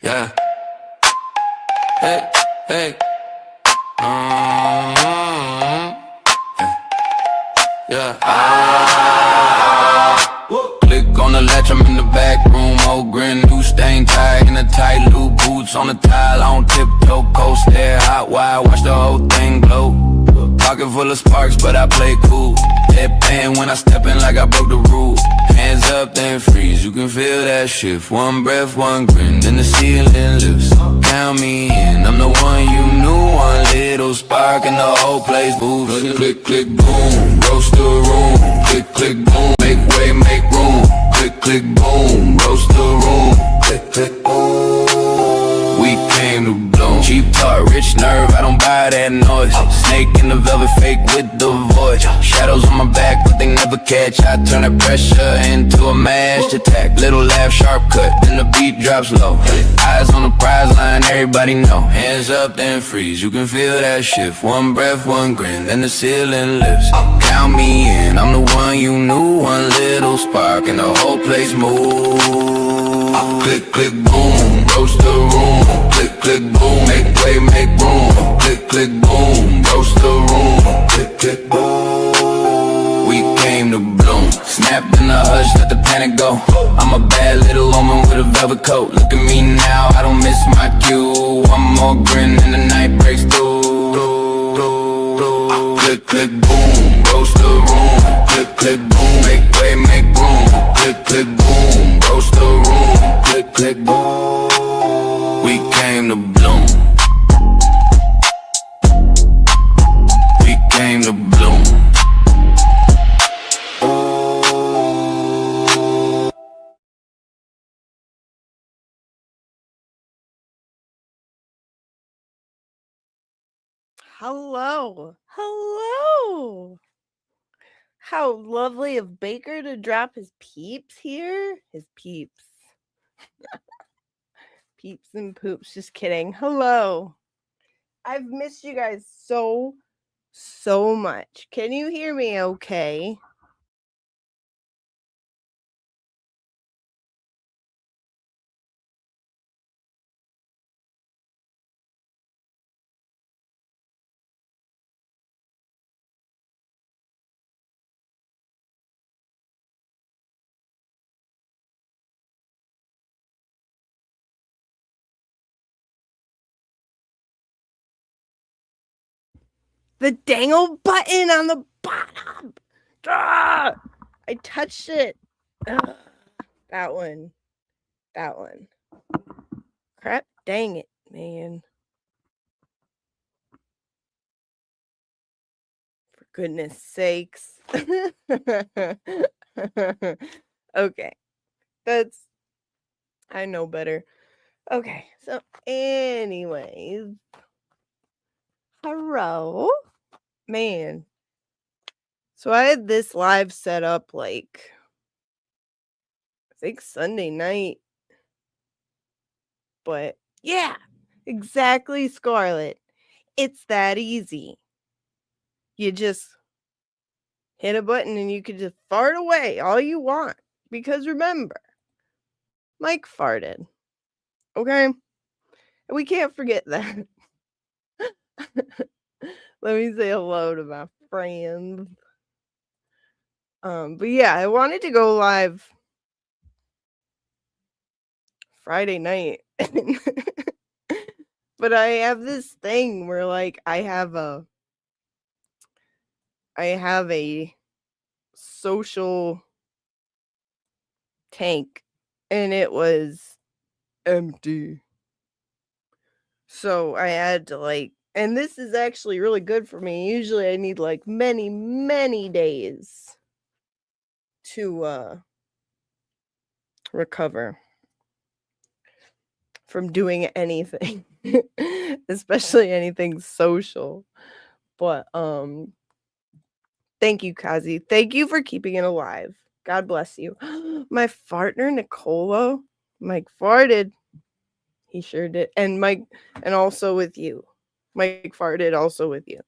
Yeah. Hey, hey. Yeah. Click on the latch, I'm in the back room. Old grin, new stain tie in the tight loop. Boots on the tile, on tiptoe. Coast there, hot wire, watch the whole thing glow. Pocket full of sparks, but I play cool. Deadpan when I step in like I broke the rule. Hands up, then freeze, you can feel that shift. One breath, one grin, then the ceiling lifts. Count me in, I'm the one you knew. One little spark and the whole place moves. Click, click, boom, roast the room. Click, click, boom, make way, make room. Click, click, boom, roast the room. Click, click, boom. We came to bloom. Cheap talk, rich nerve, I don't buy that noise. Snake in the velvet, fake with the voice. Shadows on my back, but they never catch. I turn the pressure into a mashed attack. Little laugh, sharp cut, then the beat drops low. Eyes on the prize line, everybody know. Hands up, then freeze, you can feel that shift. One breath, one grin, then the ceiling lifts. Count me in, I'm the one you knew. One little spark and the whole place moves. Click, click, boom, roast the room. Click, click, boom, make way, make room. Click, click, boom, roast the room. Click, click, boom. We came to bloom. Snapped in the hush, let the panic go. I'm a bad little woman with a velvet coat. Look at me now, I don't miss my cue. One more grin and the night breaks through. Click, click, boom, roast the room. Click, click, boom, make way, make room. Click, click, boom, roast the room. Click, click, boom. We came to bloom. We came to bloom. Hello. How lovely of Baker to drop his peeps here. His peeps. Peeps and poops. Just kidding. Hello. I've missed you guys so much. Can you hear me okay? The dang old button on the bottom. Ah, I touched it. That one. Crap, dang it, man. For goodness sakes. Okay. I know better. Okay, so anyways. Hello. Man. So I had this live set up like I think Sunday night. But yeah, exactly, Scarlett. It's that easy. You just hit a button and you can just fart away all you want. Because remember, Mike farted. Okay? We can't forget that. Let me say hello to my friends. But yeah, I wanted to go live Friday night. But I have this thing where like I have a social tank and it was empty. So I had to like, and this is actually really good for me. Usually I need like many days to recover from doing anything, especially anything social. But thank you, Kazi. Thank you for keeping it alive. God bless you. My partner Nicola, Mike farted. He sure did. And Mike, and also with you. Mike farted also with you.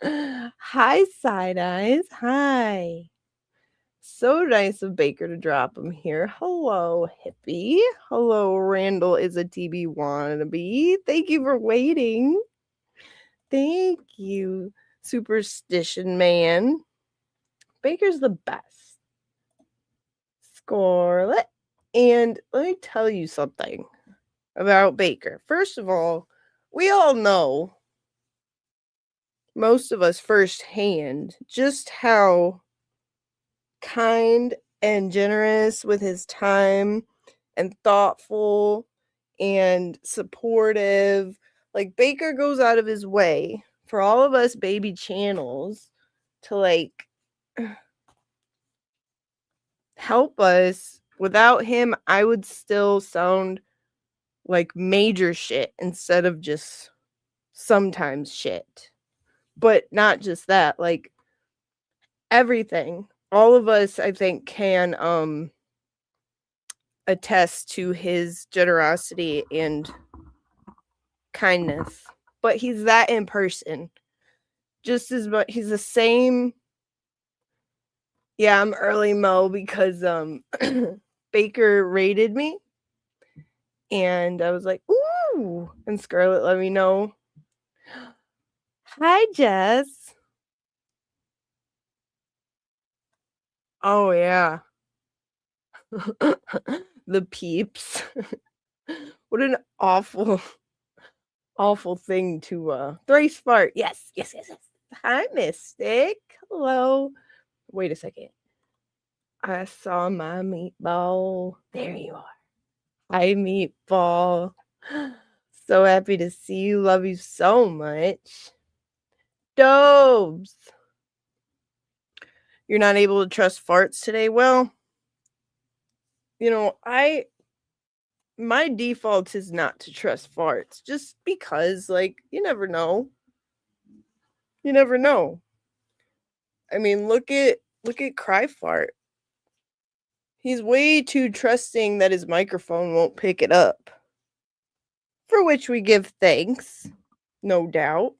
Hi, Side Eyes. Hi. So nice of Baker to drop him here. Hello, hippie. Hello, Randall is a TB wannabe. Thank you for waiting. Thank you, Superstition Man. Baker's the best. Scarlet. And let me tell you something about Baker. First of all, we all know, most of us firsthand, just how kind and generous with his time and thoughtful and supportive. Like, Baker goes out of his way for all of us baby channels to like help us. Without him, I would still sound like major shit instead of just sometimes shit. But not just that, like everything. All of us, I think, can attest to his generosity and kindness. But he's that in person. Just as much, he's the same. Yeah, I'm early Mo because Baker rated me. And I was like, ooh. And Scarlett let me know. Hi, Jess. Oh, yeah. The peeps. What an awful thing to thrice fart. Yes. Hi, Mystic. Hello. Wait a second. I saw my meatball. There you are. Hi, meatball. So happy to see you. Love you so much. Dobes. You're not able to trust farts today? Well, my default is not to trust farts, just because, like, you never know. I mean, look at Cry Fart. He's way too trusting that his microphone won't pick it up, for which we give thanks, no doubt.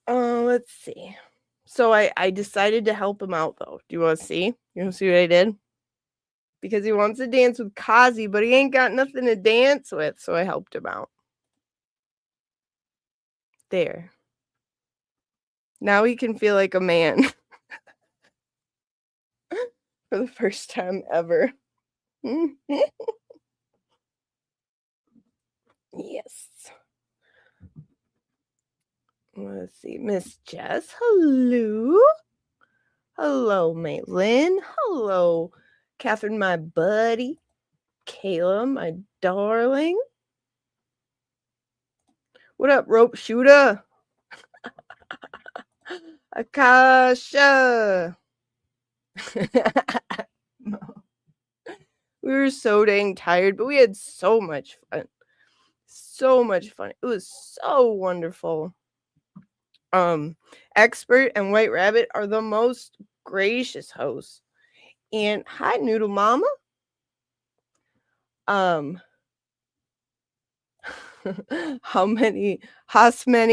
Let's see. So I decided to help him out, though. Do you want to see? You want to see what I did? Because he wants to dance with Kazi, but he ain't got nothing to dance with, so I helped him out. There. Now he can feel like a man. For the first time ever. Yes. Let's see. Miss Jess. Hello. Hello, Maylin. Hello, Catherine, my buddy. Kayla, my darling. What up, rope shooter? Akasha. We were so dang tired, but we had so much fun. It was so wonderful. Expert and White Rabbit are the most gracious hosts. And hi, Noodle Mama. How many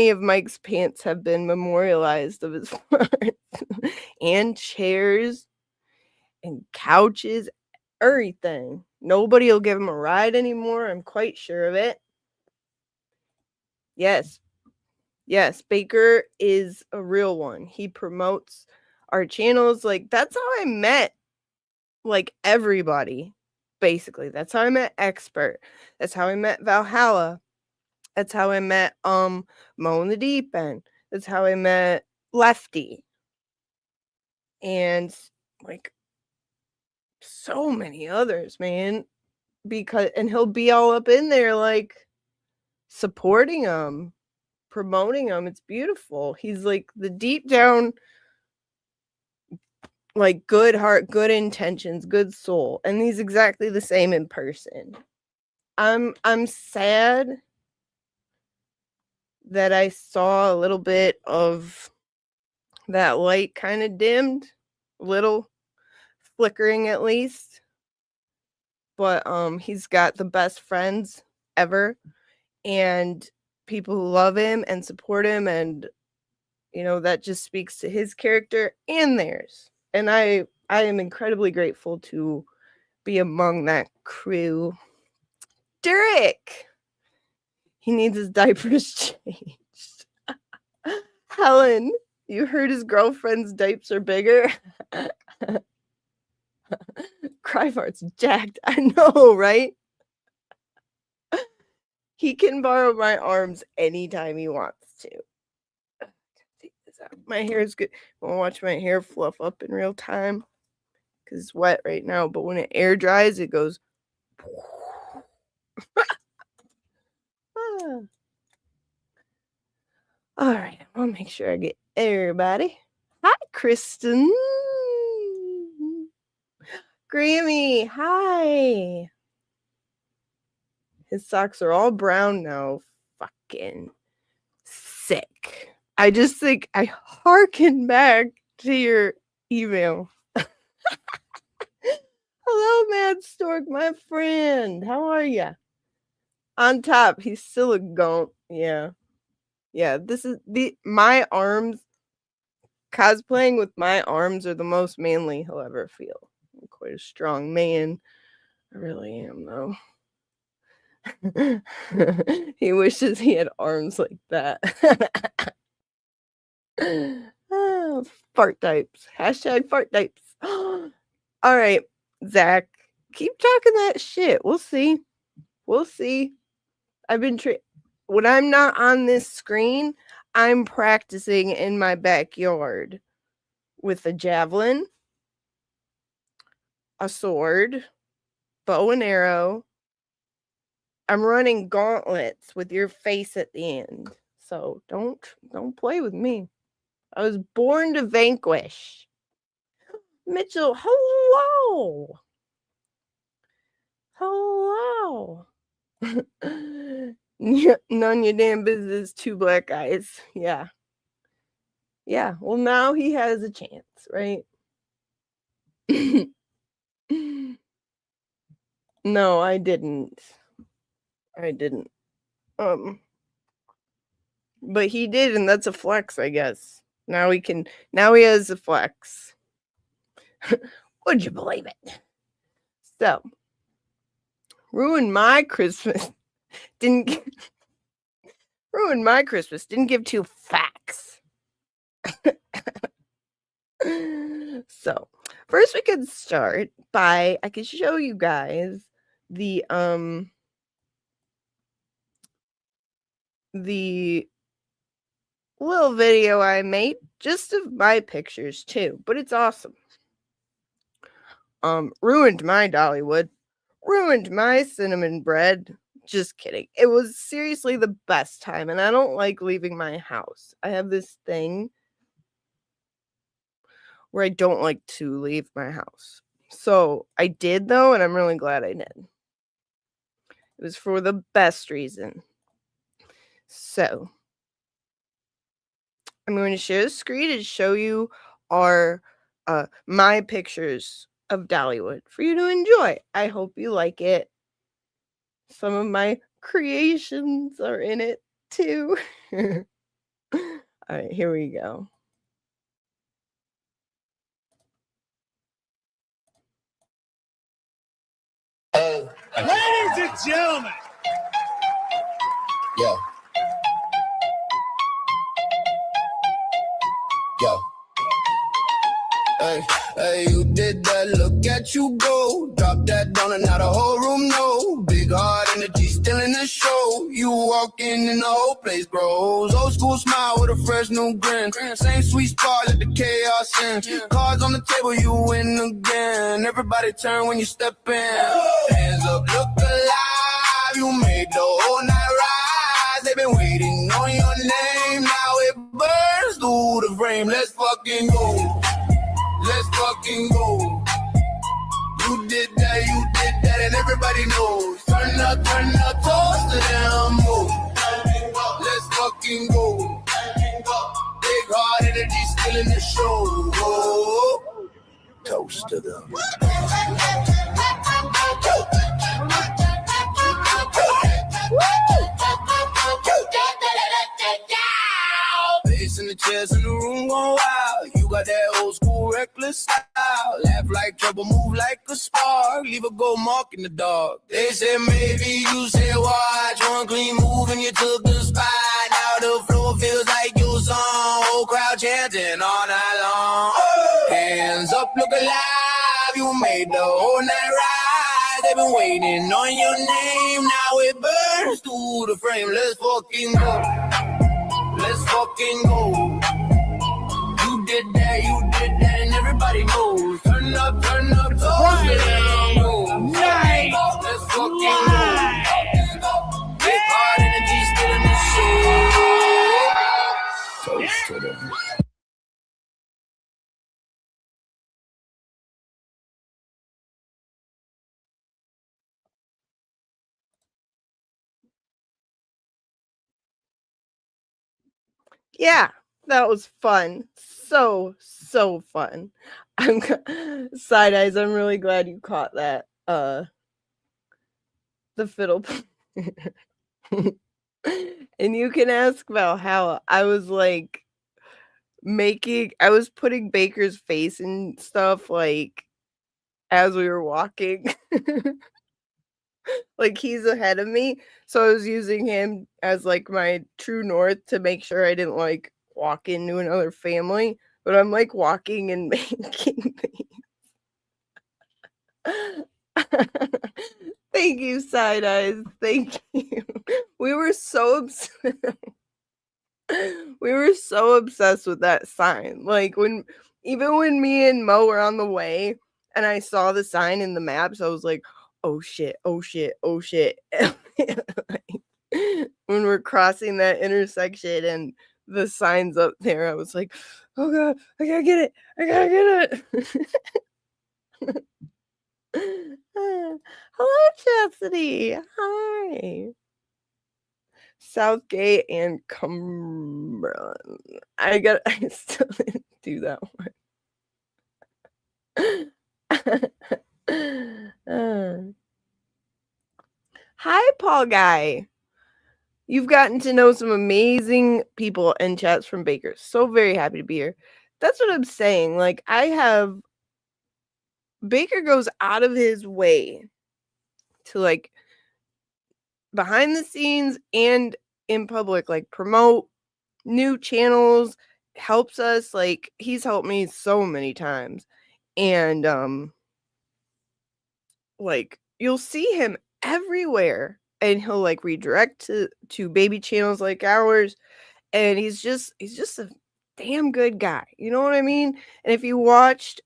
of Mike's pants have been memorialized of his farts? And chairs and couches, everything. Nobody will give him a ride anymore. I'm quite sure of it. Yes, Baker is a real one. He promotes our channels. Like, that's how I met, like, everybody. Basically, that's how I met Expert. That's how I met Valhalla. That's how I met Mo in the Deep End. That's how I met Lefty. And like so many others, man. And he'll be all up in there, like, supporting them, promoting them. It's beautiful. He's like the deep down, like, good heart, good intentions, good soul. And he's exactly the same in person. I'm sad that I saw a little bit of that light kind of dimmed, little flickering at least. But he's got the best friends ever and people who love him and support him, and You know, that just speaks to his character and theirs. And I am incredibly grateful to be among that crew. Derek! He needs his diapers changed. Helen, you heard his girlfriend's diapers are bigger? Cryfart's jacked. I know, right? He can borrow my arms anytime he wants to. Take this out. My hair is good. I want to watch my hair fluff up in real time because it's wet right now. But when it air dries, it goes. All right, I'll make sure I get everybody. Hi, Kristen. Grammy, hi. His socks are all brown now. Fucking sick. I just think I hearken back to your email. Hello, Mad Stork, my friend. How are ya? On top, he's still a gump. Yeah. Yeah, this is my arms. Cosplaying with my arms are the most manly he'll ever feel. I'm quite a strong man. I really am, though. He wishes he had arms like that. Oh, fart types. Hashtag fart types. All right, Zach, keep talking that shit. We'll see. We'll see. I've been when I'm not on this screen, I'm practicing in my backyard with a javelin, a sword, bow and arrow. I'm running gauntlets with your face at the end. So don't play with me. I was born to vanquish. Mitchell, hello. Hello. None your damn business, 2 black guys. Yeah. Yeah. Well, now he has a chance, right? No, I didn't. But he did, and that's a flex, I guess. Now he has a flex. Would you believe it? So, ruined my Christmas. Didn't give 2 facts. So, first we could start by I could show you guys the little video I made just of my pictures too, but it's awesome. Ruined my Dollywood, ruined my cinnamon bread. Just kidding. It was seriously the best time, and I don't like leaving my house. I have this thing where I don't like to leave my house. So I did, though, and I'm really glad I did. It was for the best reason. So I'm going to share the screen and show you my pictures of Dollywood for you to enjoy. I hope you like it. Some of my creations are in it too. All right, here we go. Ladies and gentlemen. Yo. Yo. Hey, you did that, look at you go. Drop that down and now the whole room know. Big heart energy still in the show. You walk in and the whole place grows. Old school smile with a fresh new grin. Same sweet spot, let the chaos in. Cards on the table, you win again. Everybody turn when you step in. Hands up, look alive. You made the whole night rise. They've been waiting on your name. Now it burns through the frame. Let's fucking go. Let's fucking go. You did that, and everybody knows. Turn up, toast to them. Move. Let's fucking go. Big heart energy still in the show. Whoa. Toast to them. Bass in the upstairs in the room going wild. You got that old school reckless style. Laugh like trouble, move like a spark. Leave a gold mark in the dark. They said maybe you said watch. One clean move and you took the spot. Now the floor feels like your song. Whole crowd chanting all night long. Hands up, look alive. You made the whole night rise. They've been waiting on your name. Now it burns through the frame. Let's fucking go. Let's fucking go. You did that, and everybody knows. Turn up, toes down, go. Nice. Let's fucking go. Big hard energy still in the show. Toast to them. Yeah, that was fun. So fun. I'm side eyes. I'm really glad you caught that. The fiddle. And you can ask about how I was like I was putting Baker's face and stuff like as we were walking. Like he's ahead of me, so I was using him as like my true north to make sure I didn't like walk into another family, but I'm like walking and making Thank you, side eyes. Thank you. We were so obsessed. We were so obsessed with that sign. Like even when me and Mo were on the way and I saw the sign in the maps, I was like, oh shit, oh shit, oh shit. Like, when we're crossing that intersection and the sign's up there, I was like, oh god, I gotta get it. I gotta get it. Hello, Chastity. Hi. Southgate and Cumberland. I still didn't do that one. Hi, Paul Guy. You've gotten to know some amazing people and chats from Baker. So very happy to be here. That's what I'm saying. Like, Baker goes out of his way to like behind the scenes and in public, like promote new channels, helps us. Like he's helped me so many times. And like you'll see him everywhere and he'll like redirect to baby channels like ours. And he's just a damn good guy. You know what I mean? And if you watched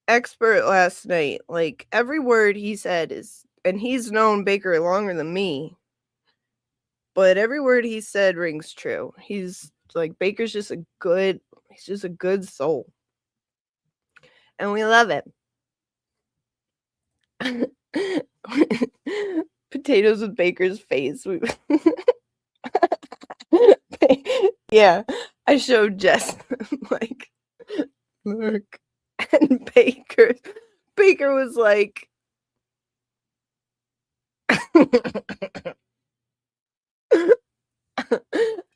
Expert last night, like every word he said and he's known Baker longer than me, but every word he said rings true. He's like Baker's just a good soul. And we love it. Potatoes with Baker's face. Yeah, I showed Jess like look. And Baker was like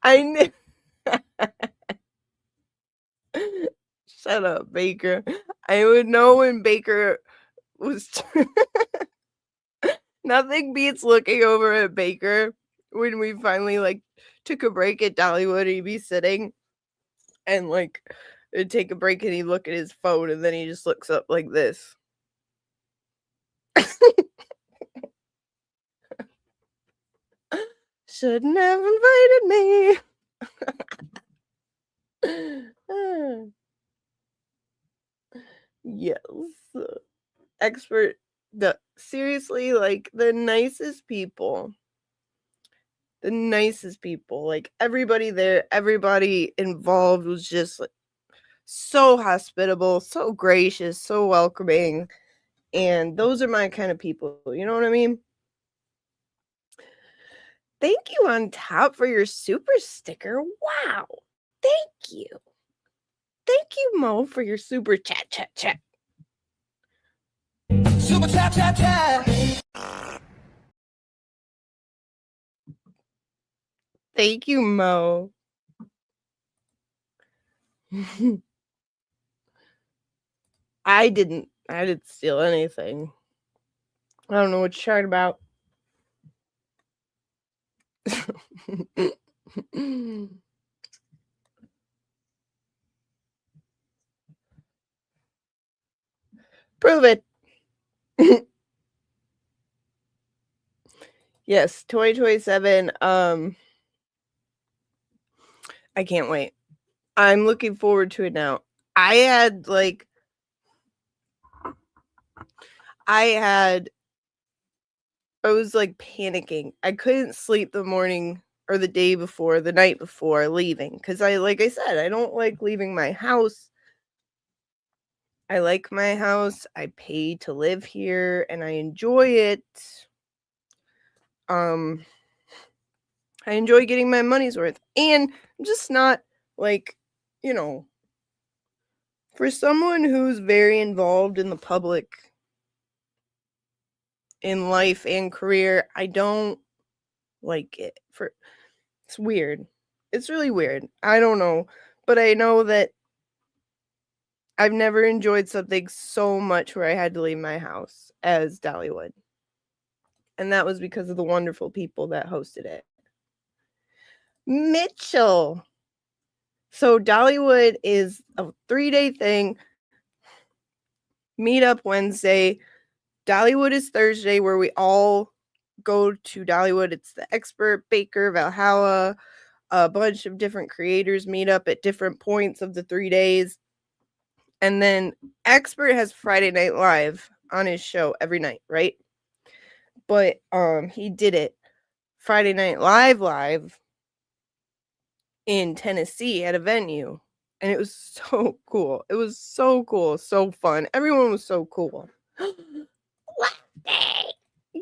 I knew. Shut up, Baker. I would know when Baker was nothing beats looking over at Baker when we finally like took a break at Dollywood. He'd be sitting and like it'd take a break and he'd look at his phone and then he just looks up like this. Shouldn't have invited me. Yes. Expert, seriously, like the nicest people. The nicest people. Like everybody there, everybody involved was just like so hospitable, so gracious, so welcoming. And those are my kind of people. You know what I mean? Thank you on top for your super sticker. Wow. Thank you. Thank you, Mo, for your super chat. Super chat. Thank you, Mo. I didn't steal anything. I don't know what you're talking about. Prove it. Yes, 2027. I can't wait. I'm looking forward to it now. I was like panicking. I couldn't sleep the morning or the day before, the night before leaving, because like I said, I don't like leaving my house. I like my house. I pay to live here and I enjoy it. I enjoy getting my money's worth. And I'm just not like, for someone who's very involved in the public in life and career, I don't like it. It's weird. It's really weird. I don't know, but I know that I've never enjoyed something so much where I had to leave my house as Dollywood. And that was because of the wonderful people that hosted it. Mitchell. So Dollywood is a 3-day thing. Meet up Wednesday. Dollywood is Thursday, where we all go to Dollywood. It's the Expert, Baker, Valhalla, a bunch of different creators meet up at different points of the 3 days. And then Expert has Friday Night Live on his show every night, right? But he did it Friday Night Live in Tennessee at a venue. And it was so cool. It was so cool, so fun. Everyone was so cool. Lefty!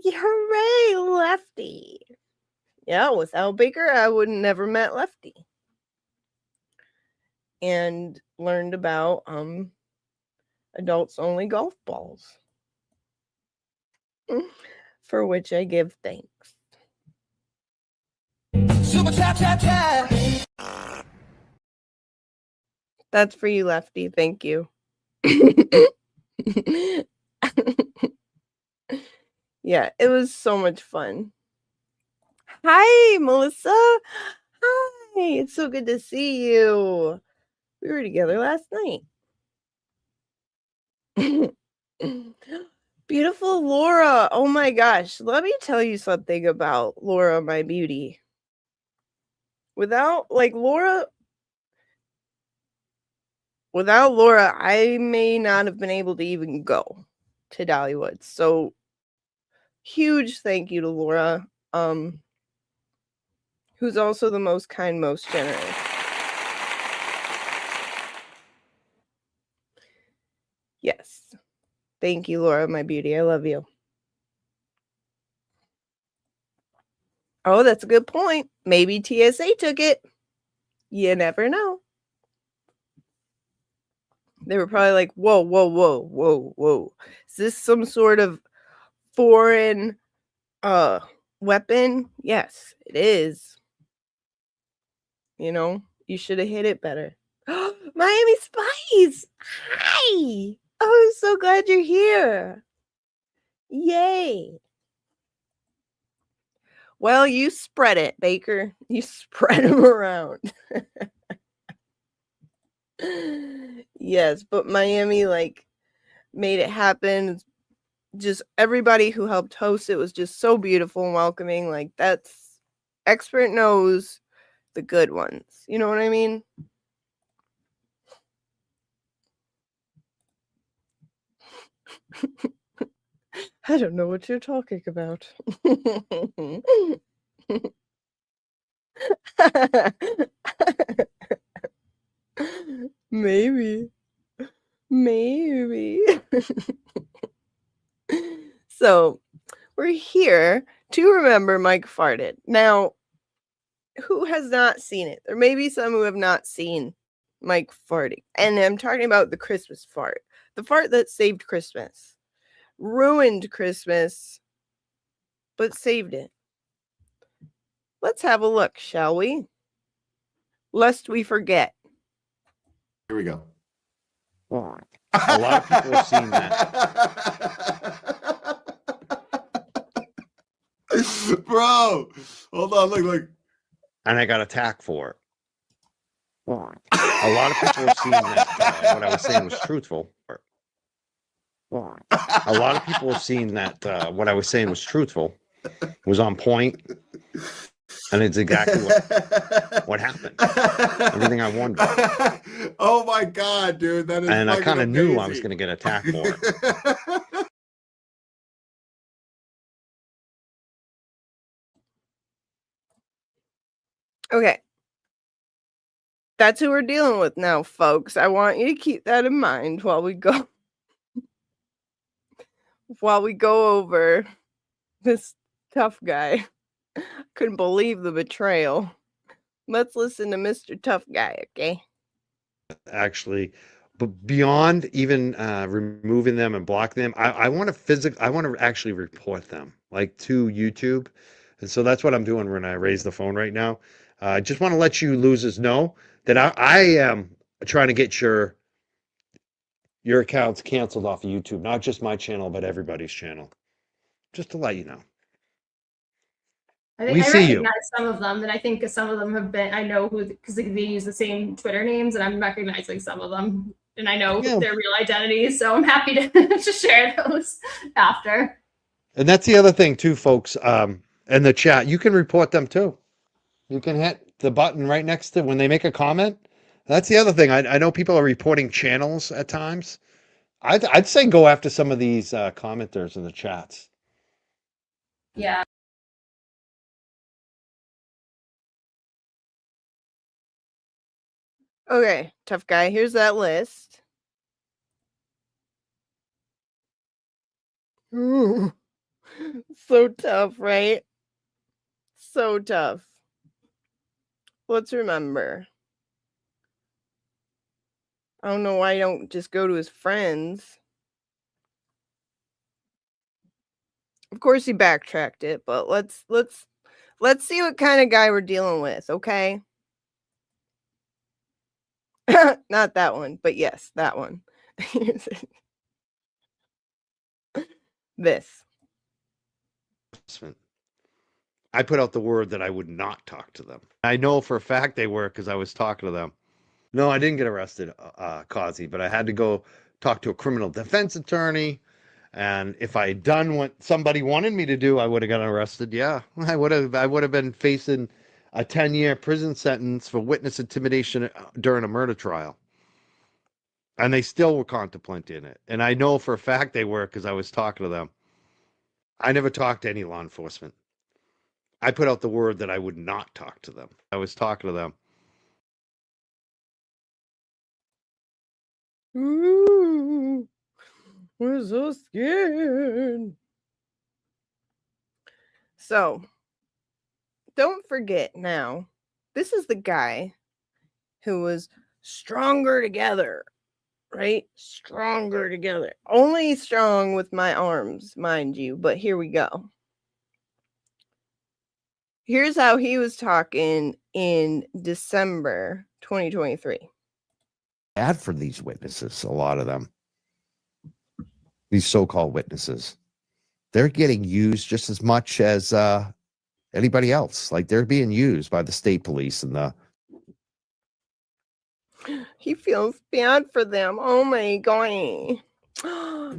Hooray, Lefty! Yeah, without Baker, I would never met Lefty. And learned about adults only golf balls. For which I give thanks. Super tap tap tap. That's for you, Lefty. Thank you. Yeah, it was so much fun. Hi, Melissa. Hi, it's so good to see you. We were together last night. Beautiful Laura. Oh my gosh. Let me tell you something about Laura, my beauty. Without Laura, I may not have been able to even go to Dollywood. So huge thank you to Laura, who's also the most kind, most generous. Yes. Thank you, Laura, my beauty. I love you. Oh, that's a good point. Maybe TSA took it. You never know. They were probably like, whoa, whoa, whoa, whoa, whoa. Is this some sort of foreign weapon? Yes, it is. You should have hit it better. Miami Spice! Hi! Oh, I'm so glad you're here. Yay. Well, you spread it, Baker. You spread them around. Yes, but Miami made it happen. Just everybody who helped host it was just so beautiful and welcoming. That's Expert knows the good ones. You know what I mean? I don't know what you're talking about. Maybe. So, we're here to remember Mike farted. Now, who has not seen it? There may be some who have not seen Mike farting. And I'm talking about the Christmas fart. The fart that saved Christmas. Ruined Christmas, but saved it. Let's have a look, shall we? Lest we forget. Here we go. A lot of people have seen that. Bro, hold on, look. And I got attacked for it. A lot of people have seen that what I was saying was truthful. A lot of people have seen that what I was saying was truthful, was on point, and it's exactly what happened. Everything I wondered. Oh my God, dude, that is. And I kind of knew I was going to get attacked for it. Okay. That's who we're dealing with now, folks. I want you to keep that in mind while we go over this tough guy. Couldn't believe the betrayal. Let's listen to Mr. Tough Guy, okay? Actually, but beyond even removing them and blocking them, I want to actually report them, like, to YouTube. And so that's what I'm doing when I raise the phone right now. I just want to let you losers know that I am trying to get your accounts canceled off of YouTube, not just my channel, but everybody's channel. Just to let you know. I recognize some of them, and I think some of them have been. I know who, because they use the same Twitter names, and I'm recognizing some of them, and I know their real identities. So I'm happy to to share those after. And that's the other thing too, folks. In the chat, you can report them too. You can hit the button right next to when they make a comment. That's the other thing. I know people are reporting channels at times. I'd say go after some of these commenters in the chats. Yeah. Okay, tough guy. Here's that list. Ooh, so tough, right? So tough. Let's remember. I don't know why I don't just go to his friends. Of course he backtracked it, but let's see what kind of guy we're dealing with, okay? Not that one, but yes, that one. This. I put out the word that I would not talk to them. I know for a fact they were, because I was talking to them. No, I didn't get arrested, Causey, but I had to go talk to a criminal defense attorney. And if I had done what somebody wanted me to do, I would have gotten arrested. Yeah, I would have been facing a 10-year prison sentence for witness intimidation during a murder trial. And they still were contemplating it. And I know for a fact they were, because I was talking to them. I never talked to any law enforcement. I put out the word that I would not talk to them. I was talking to them. Ooh, we're so scared. So, don't forget now, this is the guy who was stronger together, right? Stronger together. Only strong with my arms, mind you, but here we go. Here's how he was talking in December 2023. Bad for these witnesses, a lot of them. These so-called witnesses. They're getting used just as much as anybody else. Like, they're being used by the state police and the... He feels bad for them. Oh my God.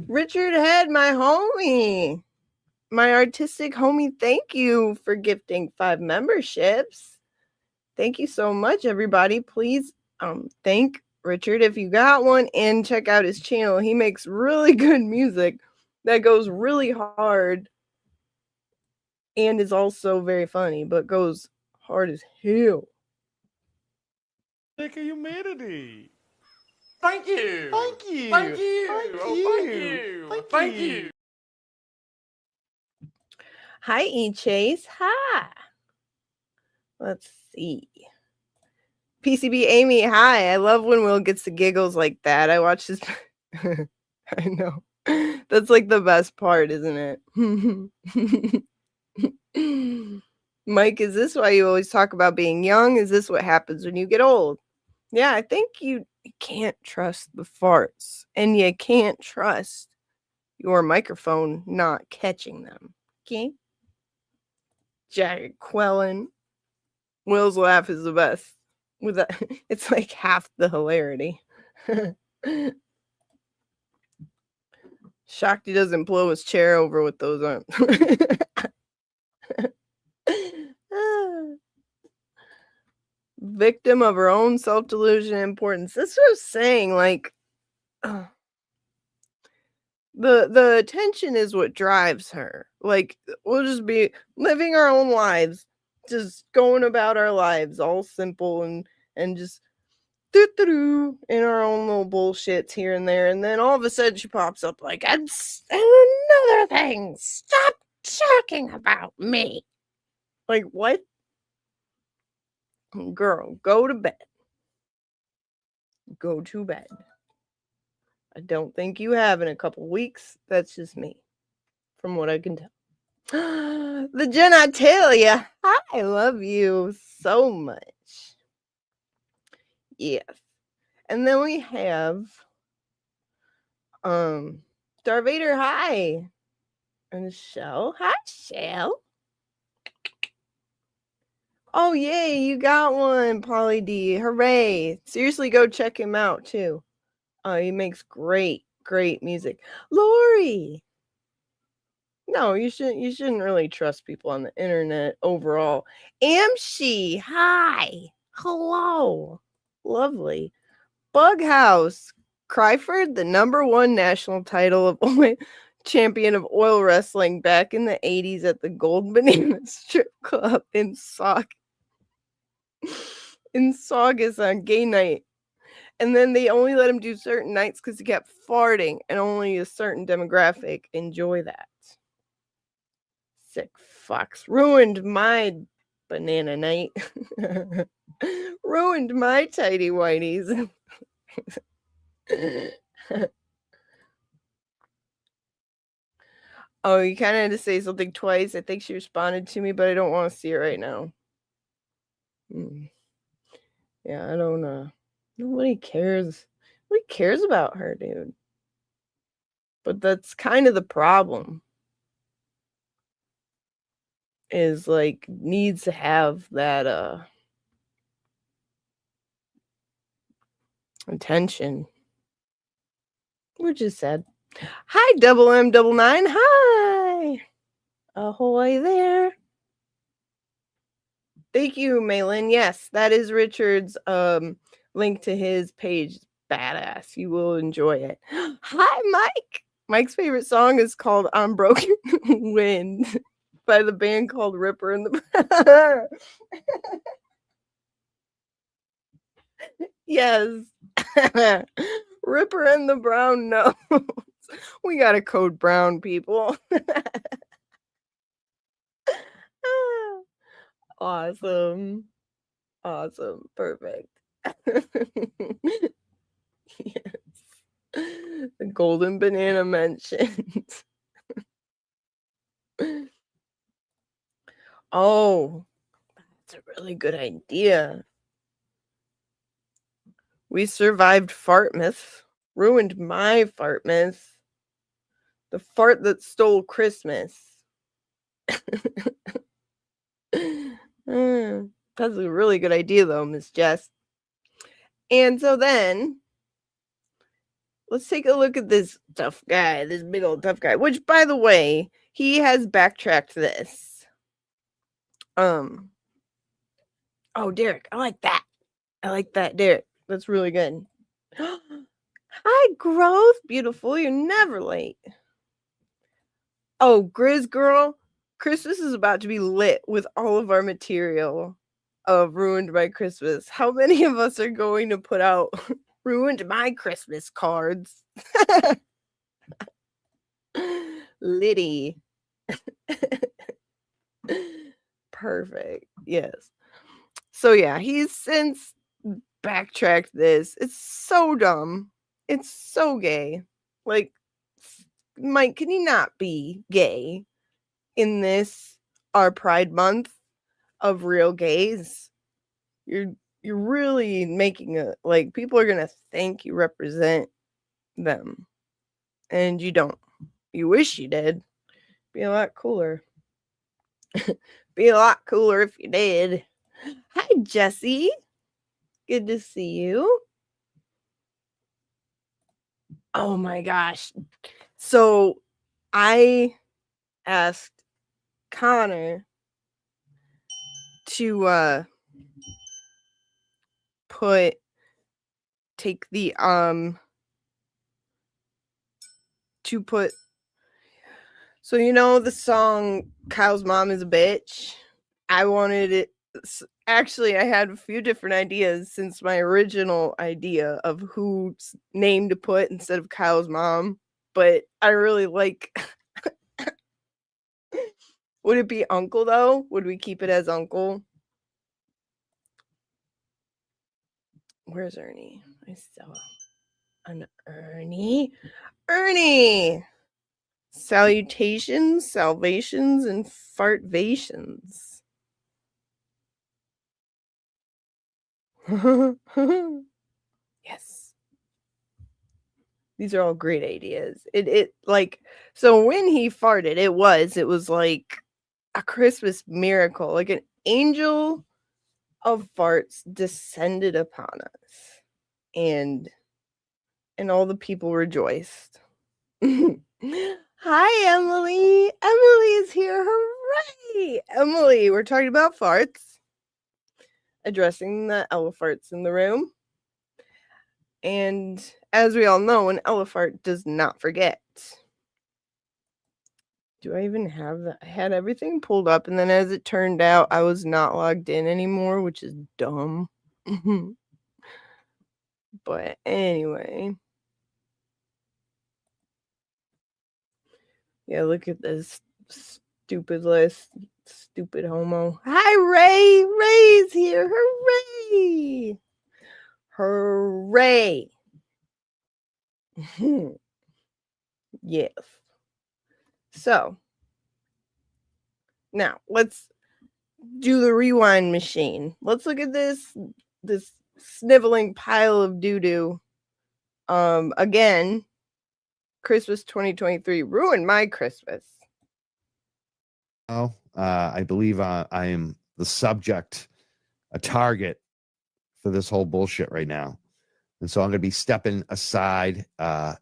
Richard Head, my homie. My artistic homie, thank you for gifting 5 memberships. Thank you so much, everybody. Please thank Richard if you got one, and check out his channel. He makes really good music that goes really hard and is also very funny, but goes hard as hell. Thank you, humanity. Thank you. Thank you. Thank you. Thank Oh, you. thank you. Thank Thank you. you. Hi, E-Chase. Hi. Let's see. PCB Amy, hi. I love when Will gets the giggles like that. I watch this. I know. That's like the best part, isn't it? Mike, is this why you always talk about being young? Is this what happens when you get old? Yeah, I think you can't trust the farts, and you can't trust your microphone not catching them. Okay? Jack Quellen. Will's laugh is the best. With that, it's like half the hilarity. Shocked he doesn't blow his chair over with those arms. Victim of her own self-delusion and importance. This was saying, like, the attention is what drives her. Like, we'll just be living our own lives, just going about our lives, all simple and just in our own little bullshits here and there, and then all of a sudden she pops up like, and another thing, stop talking about me. Like, what? Girl, go to bed. Go to bed. I don't think you have in a couple weeks. That's just me, from what I can tell. The genitalia. I love you so much. Yes. And then we have Darth Vader. Hi. And Shell. Hi, Shell. Oh, yay, you got one, Polly D. Hooray. Seriously, go check him out, too. He makes great music. Lori. No, you shouldn't really trust people on the internet overall. Amshi. Hi. Hello. Lovely. Bughouse. Cryford, the #1 national title of champion of oil wrestling back in the 80s at the Gold Banana Strip Club in Saugus on gay night. And then they only let him do certain nights because he kept farting, and only a certain demographic enjoy that. Sick fucks. Ruined my banana night. Ruined my tidy whities. Oh, you kind of had to say something twice. I think she responded to me, but I don't want to see it right now. Yeah, I don't nobody cares. Nobody cares about her, dude. But that's kind of the problem. Is like needs to have that attention. Which is sad. Hi, Double M99. Hi. Ahoy there. Thank you, Malin. Yes, that is Richard's link to his page. Badass. You will enjoy it. Hi, Mike. Mike's favorite song is called Unbroken Wind by the band called Ripper and the Yes. Ripper and the Brown Nose. We got to code brown, people. Awesome. Perfect. Yes. The golden banana mentioned. Oh, that's a really good idea. We survived Fartmas. Ruined my Fartmas. The fart that stole Christmas. That's a really good idea, though, Miss Jess. And so then, let's take a look at this tough guy, this big old tough guy, which, by the way, he has backtracked this. Oh, Derek, I like that. Derek. That's really good. Hi, Growth. Beautiful. You're never late. Oh, Grizz Girl. Christmas is about to be lit with all of our material of Ruined My Christmas. How many of us are going to put out Ruined My Christmas cards? Liddy. Perfect. Yes. So yeah, he's since backtracked this. It's so dumb. It's so gay. Like, Mike, can you not be gay in this, our Pride Month? of real gays, you're really making a, like, people are gonna think you represent them, and you don't. You wish you did. Be a lot cooler. Be a lot cooler if you did. Hi, Jesse. Good to see you. Oh my gosh. So I asked Connor to take the so you know the song Kyle's Mom is a Bitch? I wanted it. Actually, I had a few different ideas since my original idea of whose name to put instead of Kyle's mom, but I really like. Would it be Uncle though? Would we keep it as Uncle? Where's Ernie? I saw an Ernie. Ernie! Salutations, salvations, and fartvations. Yes. These are all great ideas. It like, so when he farted, it was like a Christmas miracle, like an angel of farts descended upon us, and all the people rejoiced. Hi, Emily. Emily is here. Hooray! Emily, we're talking about farts, addressing the elefarts in the room. And as we all know, an elefart does not forget. Do I even have that? I had everything pulled up, and then as it turned out, I was not logged in anymore, which is dumb. But anyway. Yeah, look at this stupid list. Stupid homo. Hi, Ray. Ray's here. Hooray. Hooray. Yes. So, now let's do the rewind machine. Let's look at this sniveling pile of doo-doo. Again, Christmas 2023 ruined my Christmas. Oh, I believe I am the subject, a target for this whole bullshit right now. And so I'm going to be stepping aside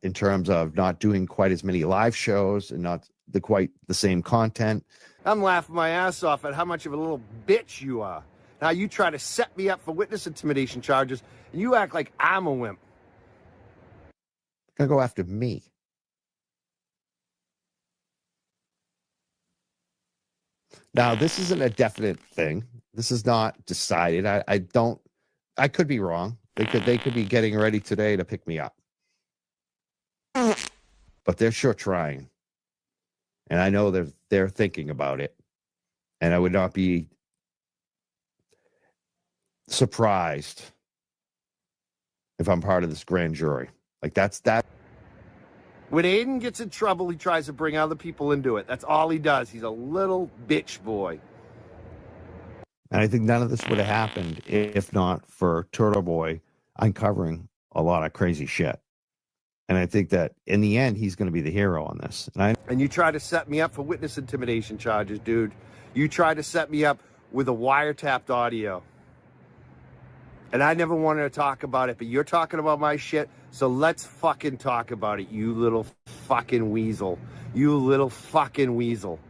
in terms of not doing quite as many live shows and not quite the same content. I'm laughing my ass off at how much of a little bitch you are. Now you try to set me up for witness intimidation charges, and you act like I'm a wimp. Gonna go after me. Now, this isn't a definite thing. This is not decided. I could be wrong. They could be getting ready today to pick me up. But they're sure trying. And I know they're thinking about it. And I would not be surprised if I'm part of this grand jury. Like that's that. When Aiden gets in trouble, he tries to bring other people into it. That's all he does. He's a little bitch boy. And I think none of this would have happened if not for Turtle Boy uncovering a lot of crazy shit. And I think that in the end, he's going to be the hero on this. And you try to set me up for witness intimidation charges, dude. You tried to set me up with a wiretapped audio. And I never wanted to talk about it, but you're talking about my shit, so let's fucking talk about it, you little fucking weasel. You little fucking weasel.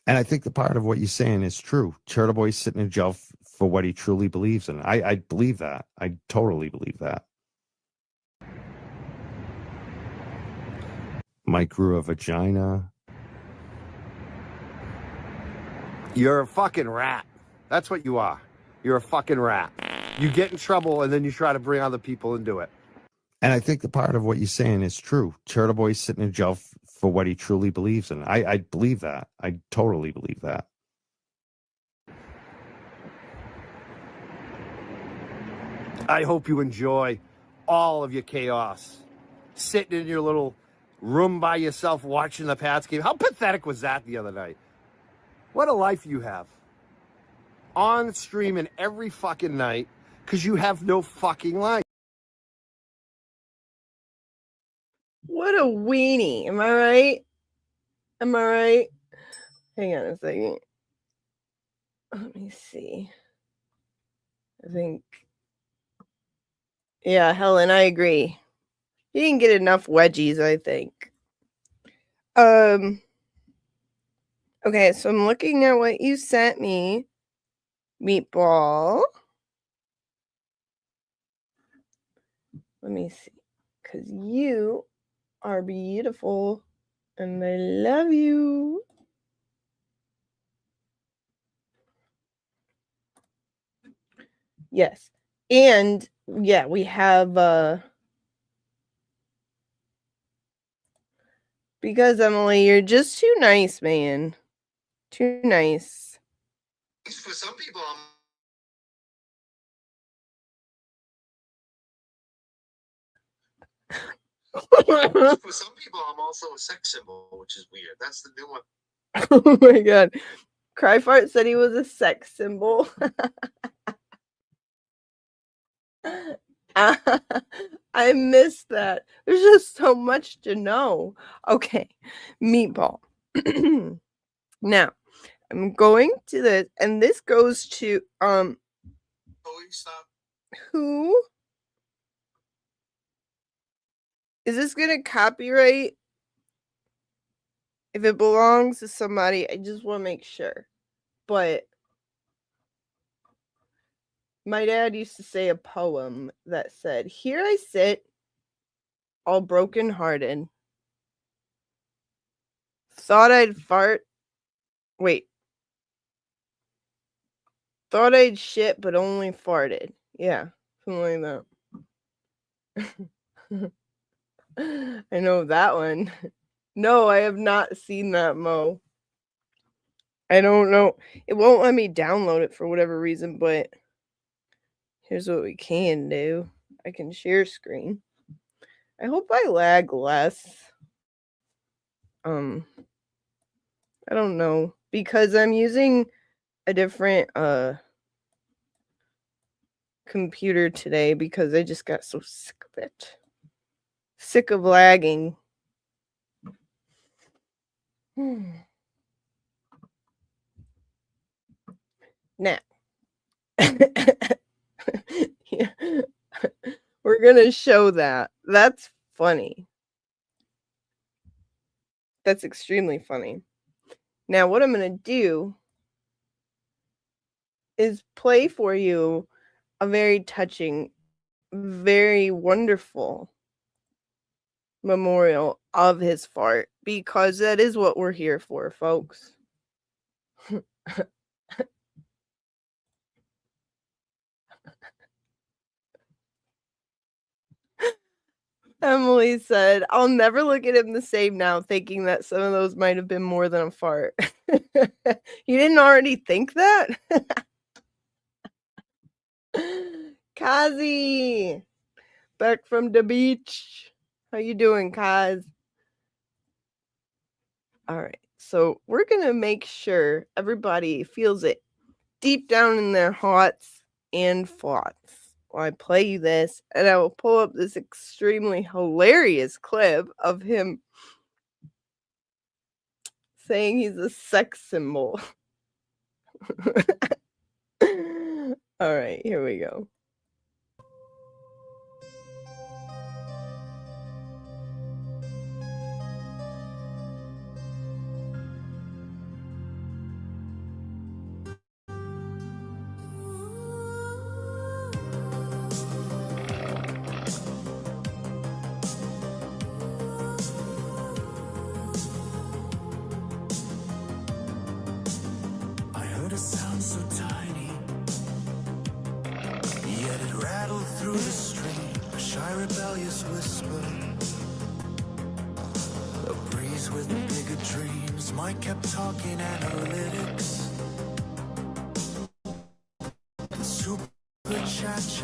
And I think the part of what you're saying is true. Turtle Boy's sitting in jail for what he truly believes in. I believe that. I totally believe that. Mike grew a vagina. You're a fucking rat. That's what you are. You're a fucking rat. You get in trouble and then you try to bring other people into it. And I think the part of what you're saying is true. Turtle Boy's sitting in jail for what he truly believes in. I believe that. I totally believe that. I hope you enjoy all of your chaos. Sitting in your little room by yourself watching the Pats game. How pathetic was that the other night? What a life you have. on streaming every fucking night because you have no fucking life. What a weenie. Am I right? Am I right? Hang on a second. Let me see. I think. Yeah, Helen, I agree. He didn't get enough wedgies, I think. Okay, so I'm looking at what you sent me, Meatball. Let me see. Because you are beautiful and I love you. Yes. And yeah, we have because Emily, you're just too nice, man. Too nice. For some people, for some people, I'm also a sex symbol, which is weird. That's the new one. Oh my god. Cryfart said he was a sex symbol. I missed that. There's just so much to know. Okay, Meatball. Now, I'm going to this, and this goes to who is this gonna copyright? If it belongs to somebody, I just want to make sure. But my dad used to say a poem that said, "Here I sit, all broken-hearted. Thought I'd fart. Wait. Thought I'd shit, but only farted." Yeah, something like that. I know that one. No, I have not seen that, Mo. I don't know. It won't let me download it for whatever reason, but here's what we can do. I can share screen. I hope I lag less. I don't know, because I'm using a different computer today because I just got so sick of it. Sick of lagging. Now, yeah. We're gonna show that. That's funny. That's extremely funny. Now, what I'm gonna do is play for you a very touching, very wonderful memorial of his fart, because that is what we're here for, folks. Emily said, "I'll never look at him the same now, thinking that some of those might have been more than a fart." You didn't already think that? Kazi, back from the beach. How you doing, Kaz? All right, so we're gonna make sure everybody feels it deep down in their hearts and thoughts while I play you this, and I will pull up this extremely hilarious clip of him saying he's a sex symbol. All right, here we go. I heard a sound so tiny, yet it rattled through the stream, a shy rebellious whisper. A breeze with bigger dreams. Mike kept talking analytics, super chats,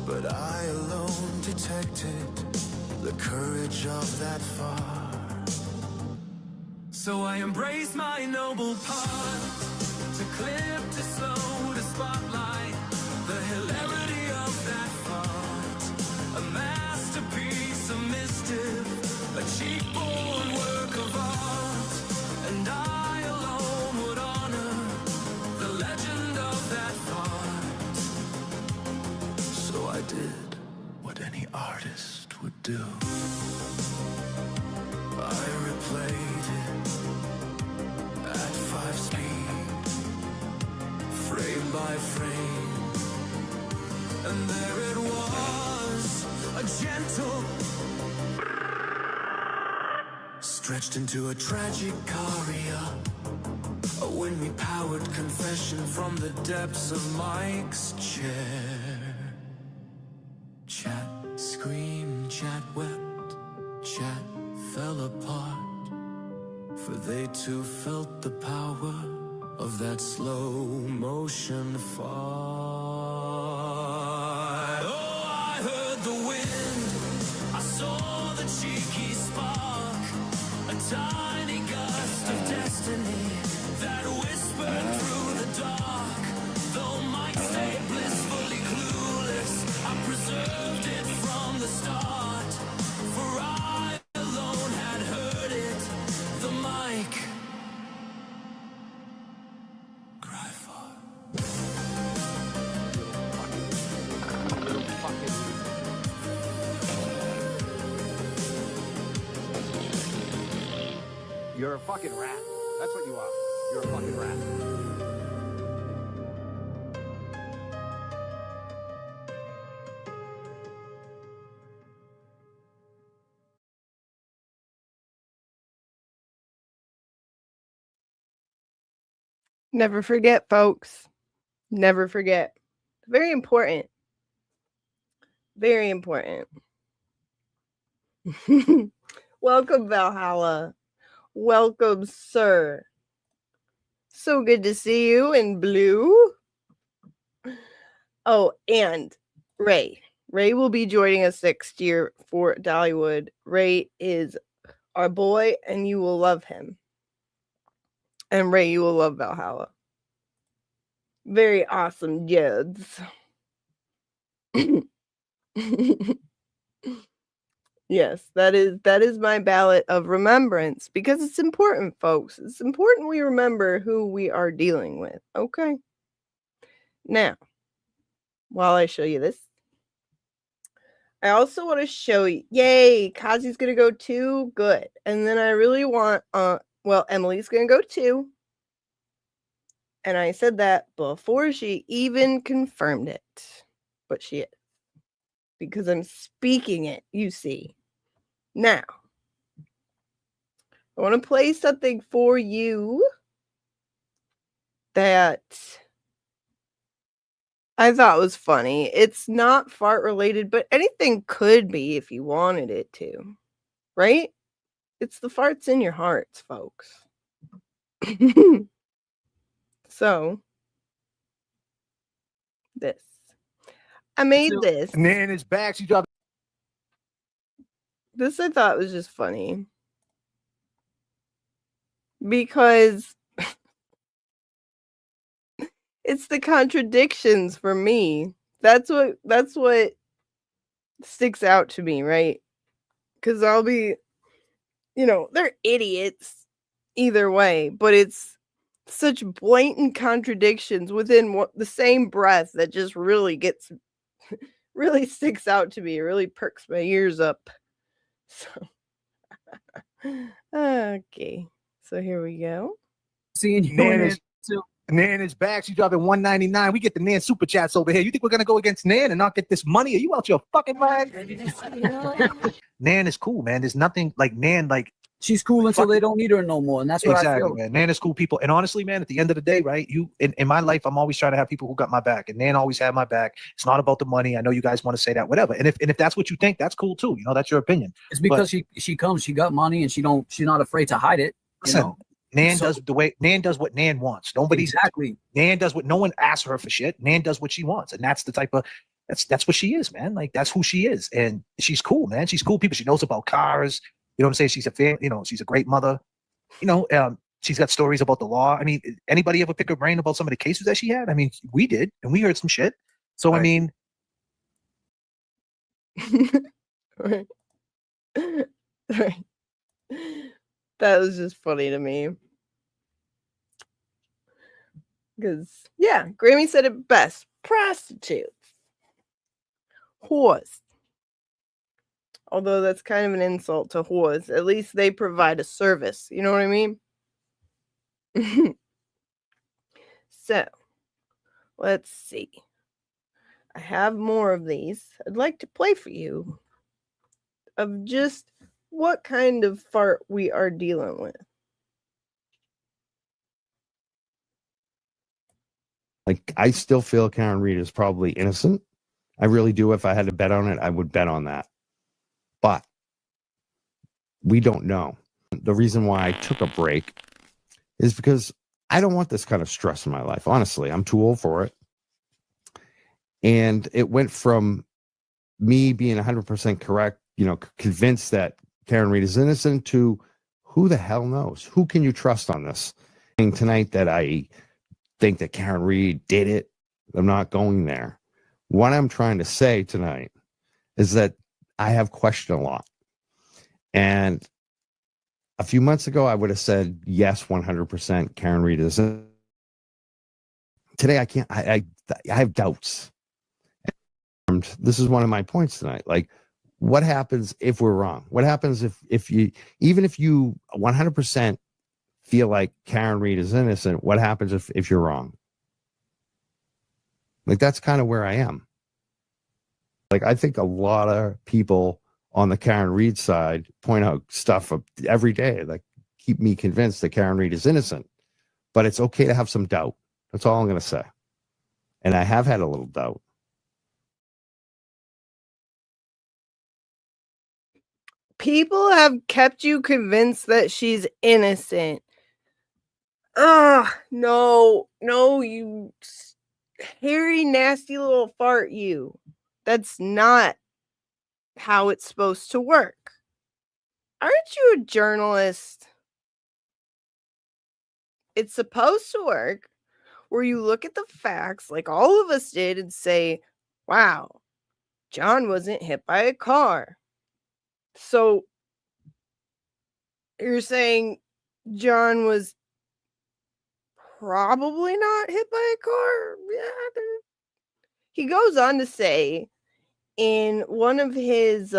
but I alone detected the courage of that far. So I embrace my noble part, to clip, to slow, to spotlight the hilarity of that font. A masterpiece of mischief, a cheap-born work of art. And I alone would honor the legend of that font. So I did what any artist would do. I replayed it at 5 speed, frame by frame, and there it was, a gentle, stretched into a tragic aria, a wind-powered confession from the depths of Mike's chair. Chat screamed, chat wept, chat fell apart, for they too felt the power of that slow motion fart. Oh, I heard the wind, I saw the cheeky spark, a tiny gust of destiny that whispered through the dark. Though Mike stayed blissfully clueless, I preserved it from the start, for I alone had heard it, the mic cry for. You're a fucking rat. That's what you are. You're a fucking rat. Never forget, folks. Never forget. Very important. Very important. Welcome, Valhalla. Welcome, sir. So good to see you in blue. Oh, and Ray. Ray will be joining us next year for Dollywood. Ray is our boy, and you will love him. And Ray, you will love Valhalla. Very awesome Jeds. Yes, that is my ballot of remembrance, because it's important, folks. It's important we remember who we are dealing with. Okay. Now, while I show you this, I also want to show you. Yay, Kazi's gonna go too. Good. And then I really want well, Emily's gonna go too. And I said that before she even confirmed it. But she is. Because I'm speaking it, you see. Now, I want to play something for you that I thought was funny. It's not fart related, but anything could be if you wanted it to. Right? It's the farts in your hearts, folks. So, this. I made this. Nan is back. She dropped. This I thought was just funny. Because it's the contradictions for me. That's what sticks out to me, right? Because I'll be, they're idiots either way, but it's such blatant contradictions within the same breath that just really sticks out to me. It really perks my ears up. So, okay. So here we go. Seeing you. Nan is back. She's dropping $1.99. We get the Nan super chats over here. You think we're gonna go against Nan and not get this money? Are you out your fucking mind? Nan is cool, man. There's nothing like Nan. Like, she's cool until they don't need her no more, and that's what I feel. Man. Nan is cool people, and honestly, man, at the end of the day, right? You in my life, I'm always trying to have people who got my back, and Nan always had my back. It's not about the money. I know you guys want to say that, whatever. And if that's what you think, that's cool too. That's your opinion. It's because she got money, and she's not afraid to hide it. Listen, Nan does what Nan wants. Nan does what no one asks her for shit. Nan does what she wants, and that's the type of that's what she is, man. Like, that's who she is, and she's cool, man. She's cool people. She knows about cars. You know what I'm saying? She's a fan. She's a great mother. She's got stories about the law. I mean, anybody ever pick her brain about some of the cases that she had? I mean, we did, and we heard some shit. So, I mean, Right. Right. That was just funny to me. Because, yeah, Grammy said it best. Prostitutes. Whores. Although that's kind of an insult to whores. At least they provide a service. You know what I mean? So, let's see. I have more of these. I'd like to play for you of just what kind of fart we are dealing with. Like, I still feel Karen Reed is probably innocent. I really do. If I had to bet on it, I would bet on that. But we don't know. The reason why I took a break is because I don't want this kind of stress in my life. Honestly, I'm too old for it. And it went from me being 100% correct, convinced that Karen Reed is innocent, to who the hell knows? Who can you trust on this? And tonight that I think that Karen Reed did it, I'm not going there. What I'm trying to say tonight is that I have questioned a lot. And a few months ago, I would have said, yes, 100% Karen Reed is innocent. Today, I can't. I have doubts. And this is one of my points tonight. Like, what happens if we're wrong? What happens if you, even if you 100% feel like Karen Reed is innocent, what happens if you're wrong? Like, that's kind of where I am. Like, I think a lot of people on the Karen Reed side point out stuff every day, like, keep me convinced that Karen Reed is innocent. But it's okay to have some doubt. That's all I'm going to say. And I have had a little doubt. People have kept you convinced that she's innocent. Ugh, no, you hairy, nasty little fart, you. That's not how it's supposed to work. Aren't you a journalist? It's supposed to work where you look at the facts like all of us did and say, wow, John wasn't hit by a car. So you're saying John was probably not hit by a car? Yeah. He goes on to say in one of his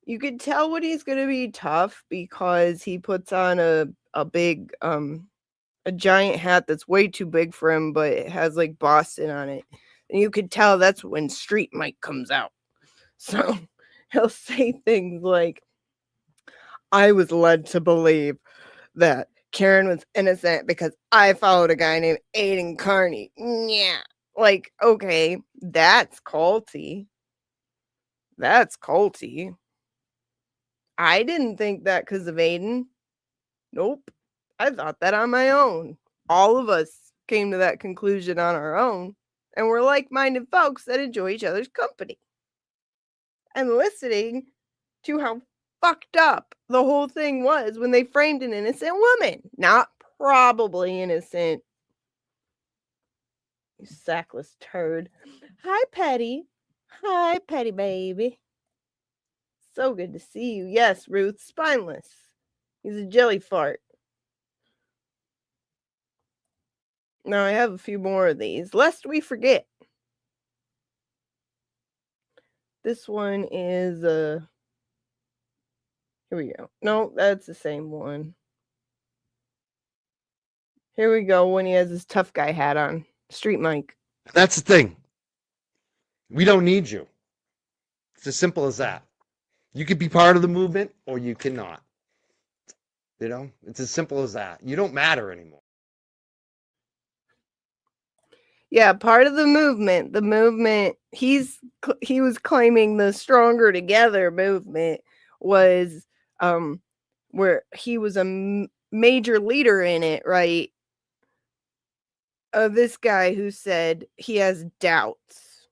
you could tell when he's gonna be tough because he puts on a big a giant hat that's way too big for him, but it has like Boston on it. And you could tell that's when Street Mike comes out. So he'll say things like, I was led to believe that Karen was innocent because I followed a guy named Aiden Carney. Yeah. Like, okay, that's culty. That's culty. I didn't think that because of Aiden. Nope. I thought that on my own. All of us came to that conclusion on our own. And we're like-minded folks that enjoy each other's company. And listening to how fucked up the whole thing was when they framed an innocent woman. Not probably innocent. You sackless turd. Hi, Petty. Hi, Petty baby. So good to see you. Yes, Ruth, spineless. He's a jelly fart. Now I have a few more of these, lest we forget. This one is here we go. No, that's the same one. Here we go when he has his tough guy hat on. Street Mike. That's the thing. We don't need you. It's as simple as that. You could be part of the movement or you cannot. It's as simple as that. You don't matter anymore. Yeah, part of the movement. The movement he was claiming the Stronger Together movement was where he was a major leader in it, right? This guy who said he has doubts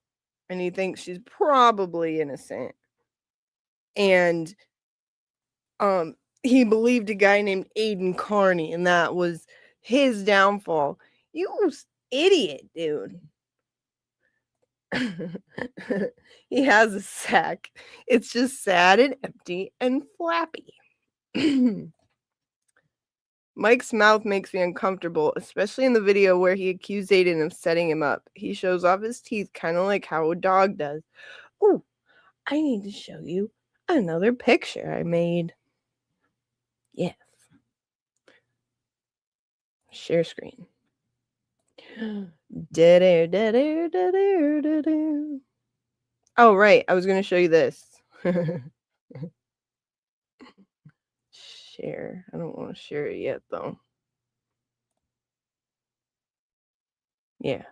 and he thinks she's probably innocent. And he believed a guy named Aiden Carney, and that was his downfall. You idiot, dude. He has a sack. It's just sad and empty and flappy. Mike's mouth makes me uncomfortable, especially in the video where he accused Aiden of setting him up. He shows off his teeth kind of like how a dog does. Oh, I need to show you another picture I made. Yes. Share screen. Oh, right. I was going to show you this. Share. I don't want to share it yet, though. Yeah.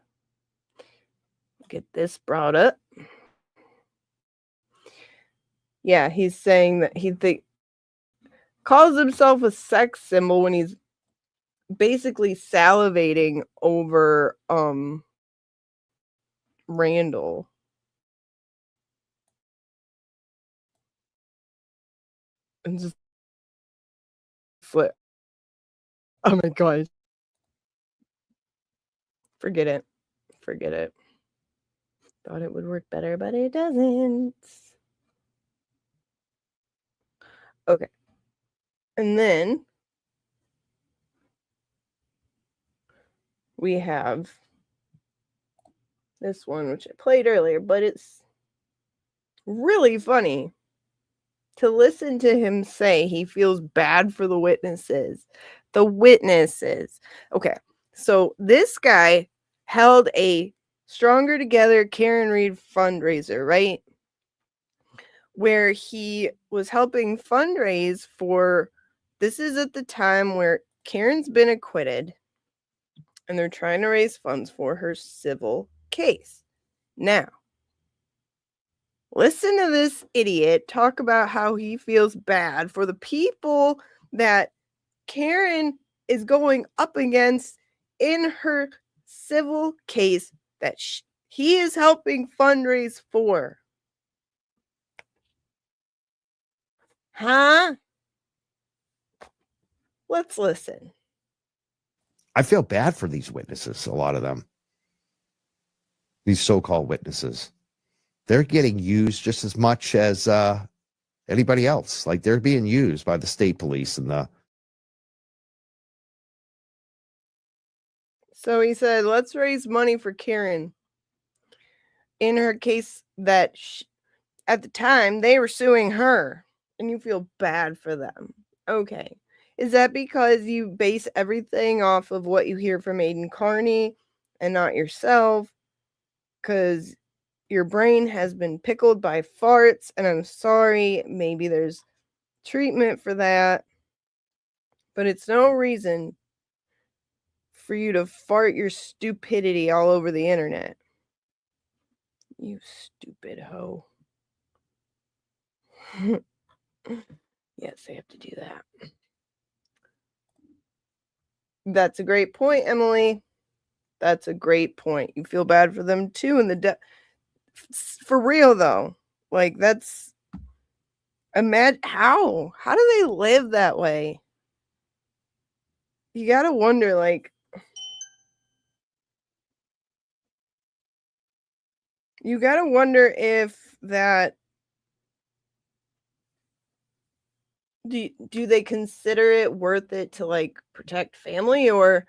Get this brought up. Yeah, he's saying that he calls himself a sex symbol when he's basically salivating over Randall. And just flip. Oh my god. Forget it. Forget it. Thought it would work better, but it doesn't. Okay. And then we have this one, which I played earlier, but it's really funny to listen to him say he feels bad for the witnesses. The witnesses. Okay. So this guy held a Stronger Together Karen Reed fundraiser, right? Where he was helping fundraise for, this is at the time where Karen's been acquitted and they're trying to raise funds for her civil case. Now, listen to this idiot talk about how he feels bad for the people that Karen is going up against in her civil case that he is helping fundraise for. Huh? Let's listen. I feel bad for these witnesses, a lot of them. These so-called witnesses. They're getting used just as much as anybody else. Like, they're being used by the state police and the... So he said, let's raise money for Karen in her case that at the time they were suing her, and you feel bad for them. Okay. Is that because you base everything off of what you hear from Aiden Carney and not yourself? Because your brain has been pickled by farts, and I'm sorry, maybe there's treatment for that, but it's no reason for you to fart your stupidity all over the internet. You stupid hoe. Yes, I have to do that. That's a great point, Emily. That's a great point. You feel bad for them too. And for real though, like that's how do they live that way? You gotta wonder, like, you gotta wonder if that do they consider it worth it to like protect family, or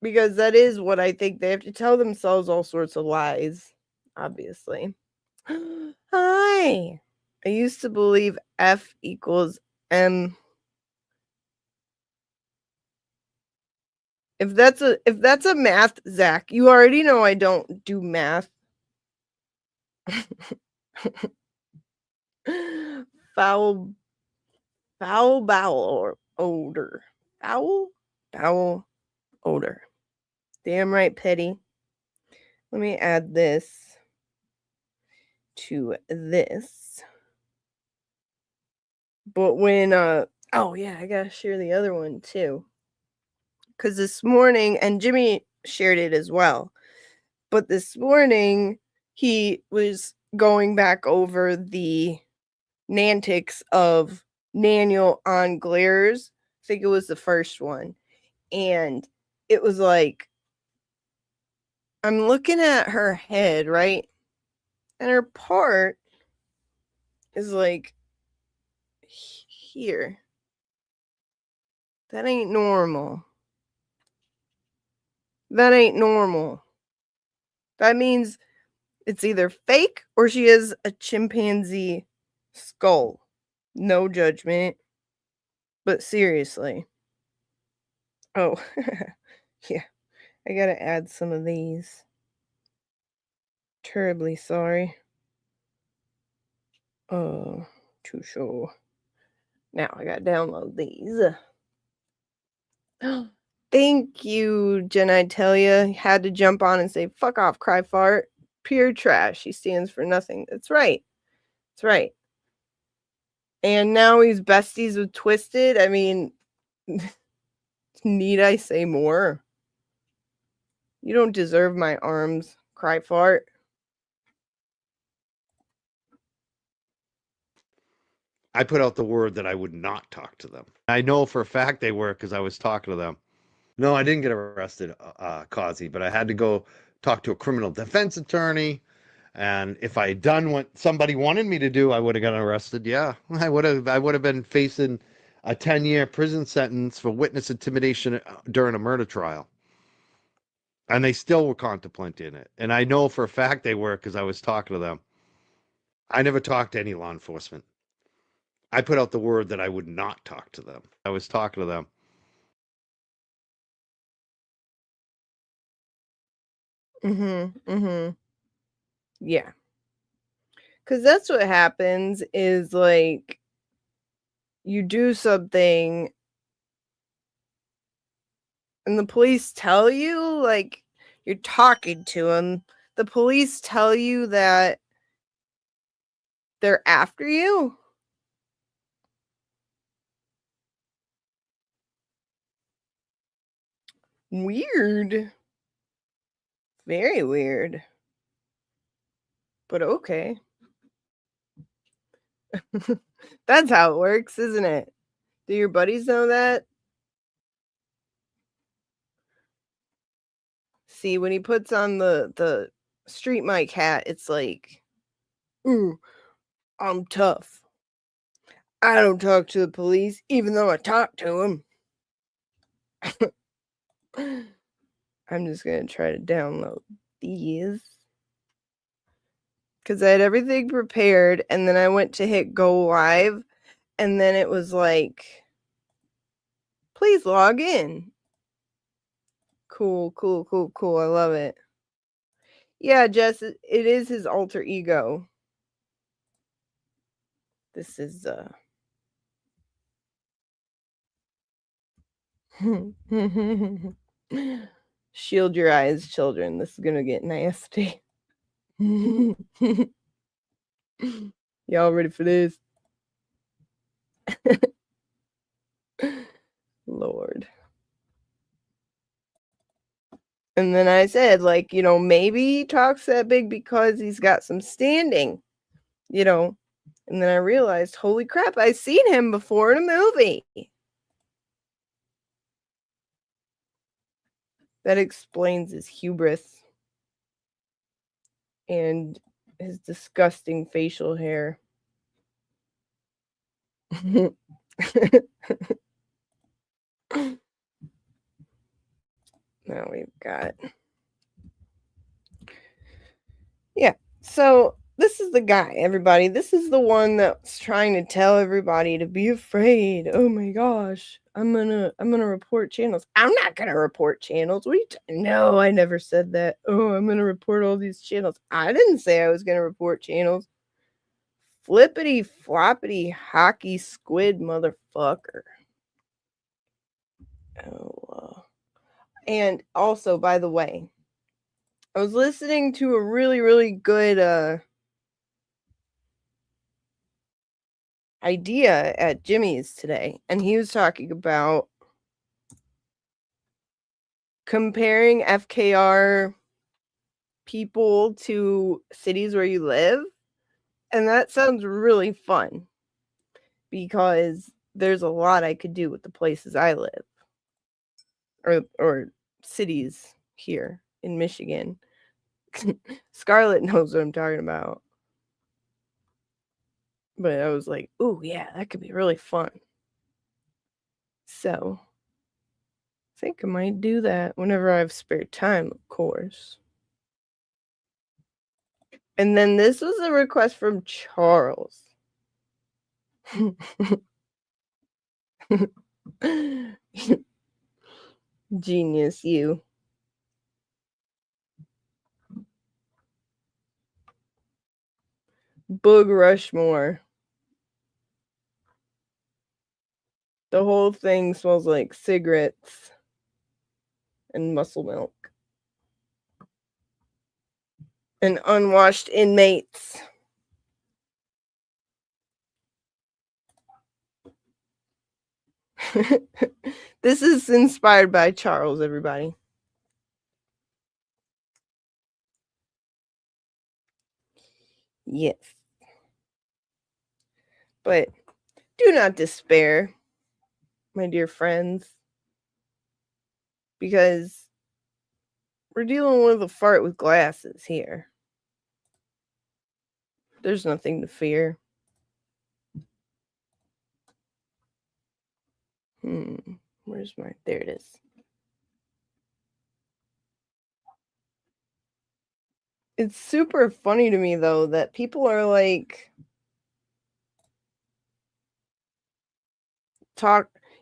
because that is what I think they have to tell themselves, all sorts of lies, obviously. Hi. I used to believe F equals M. If that's a math, Zach, you already know I don't do math. Foul bowel odor. Foul bowel odor. Damn right, Petty. Let me add this to this. But when oh yeah, I gotta share the other one too. Because this morning, and Jimmy shared it as well, but this morning he was going back over the Nantics of Naniel on Glares. I think it was the first one. And it was like, I'm looking at her head, right? And her part is like here. That ain't normal. That ain't normal. That means it's either fake or she has a chimpanzee skull. No judgment. But seriously. Oh, yeah. I gotta add some of these. Terribly sorry. Oh, too sure. Now I gotta download these. Thank you, Jen. I tell you, had to jump on and say, fuck off, cry fart. Pure trash. He stands for nothing. That's right. That's right. And now he's besties with Twisted. I mean, need I say more? You don't deserve my arms, cry fart. I put out the word that I would not talk to them. I know for a fact they were because I was talking to them. No, I didn't get arrested, Causey, but I had to go talk to a criminal defense attorney. And if I had done what somebody wanted me to do, I would have gotten arrested. Yeah, I would have been facing a 10-year prison sentence for witness intimidation during a murder trial. And they still were contemplating it. And I know for a fact they were because I was talking to them. I never talked to any law enforcement. I put out the word that I would not talk to them. I was talking to them. Yeah. Because that's what happens is like you do something and the police tell you, like, you're talking to them. The police tell you that they're after you. Weird. Very weird. But okay. That's how it works, isn't it? Do your buddies know that? See, when he puts on the street mic hat, it's like, ooh, I'm tough. I don't talk to the police, even though I talk to them. I'm just going to try to download these. Because I had everything prepared, and then I went to hit go live, and then it was like, please log in. Cool. I love it. Yeah, Jess, it is his alter ego. This is, shield your eyes, children. This is going to get nasty. Y'all ready for this? Lord. And then I said, like, maybe he talks that big because he's got some standing, And then I realized, holy crap, I've seen him before in a movie. That explains his hubris and his disgusting facial hair. Now we've got... Yeah, so this is the guy, everybody. This is the one that's trying to tell everybody to be afraid. Oh my gosh, I'm gonna report channels. I'm not gonna report channels. No, I never said that. Oh, I'm gonna report all these channels. I didn't say I was gonna report channels. Flippity floppity hockey squid motherfucker. Oh, and also, by the way, I was listening to a really, really good idea at Jimmy's today, and he was talking about comparing FKR people to cities where you live, and that sounds really fun. because there's a lot I could do with the places I live, or cities here in Michigan. Scarlett knows what I'm talking about. But I was like, "Ooh, yeah, that could be really fun." So, I think I might do that whenever I have spare time, of course. And then this was a request from Charles. Genius, you. Boog Rushmore. The whole thing smells like cigarettes and muscle milk and unwashed inmates. This is inspired by Charles, everybody. Yes. But do not despair, my dear friends, because we're dealing with a fart with glasses here. There's nothing to fear. Where's my... There it is. It's super funny to me, though, that people are like...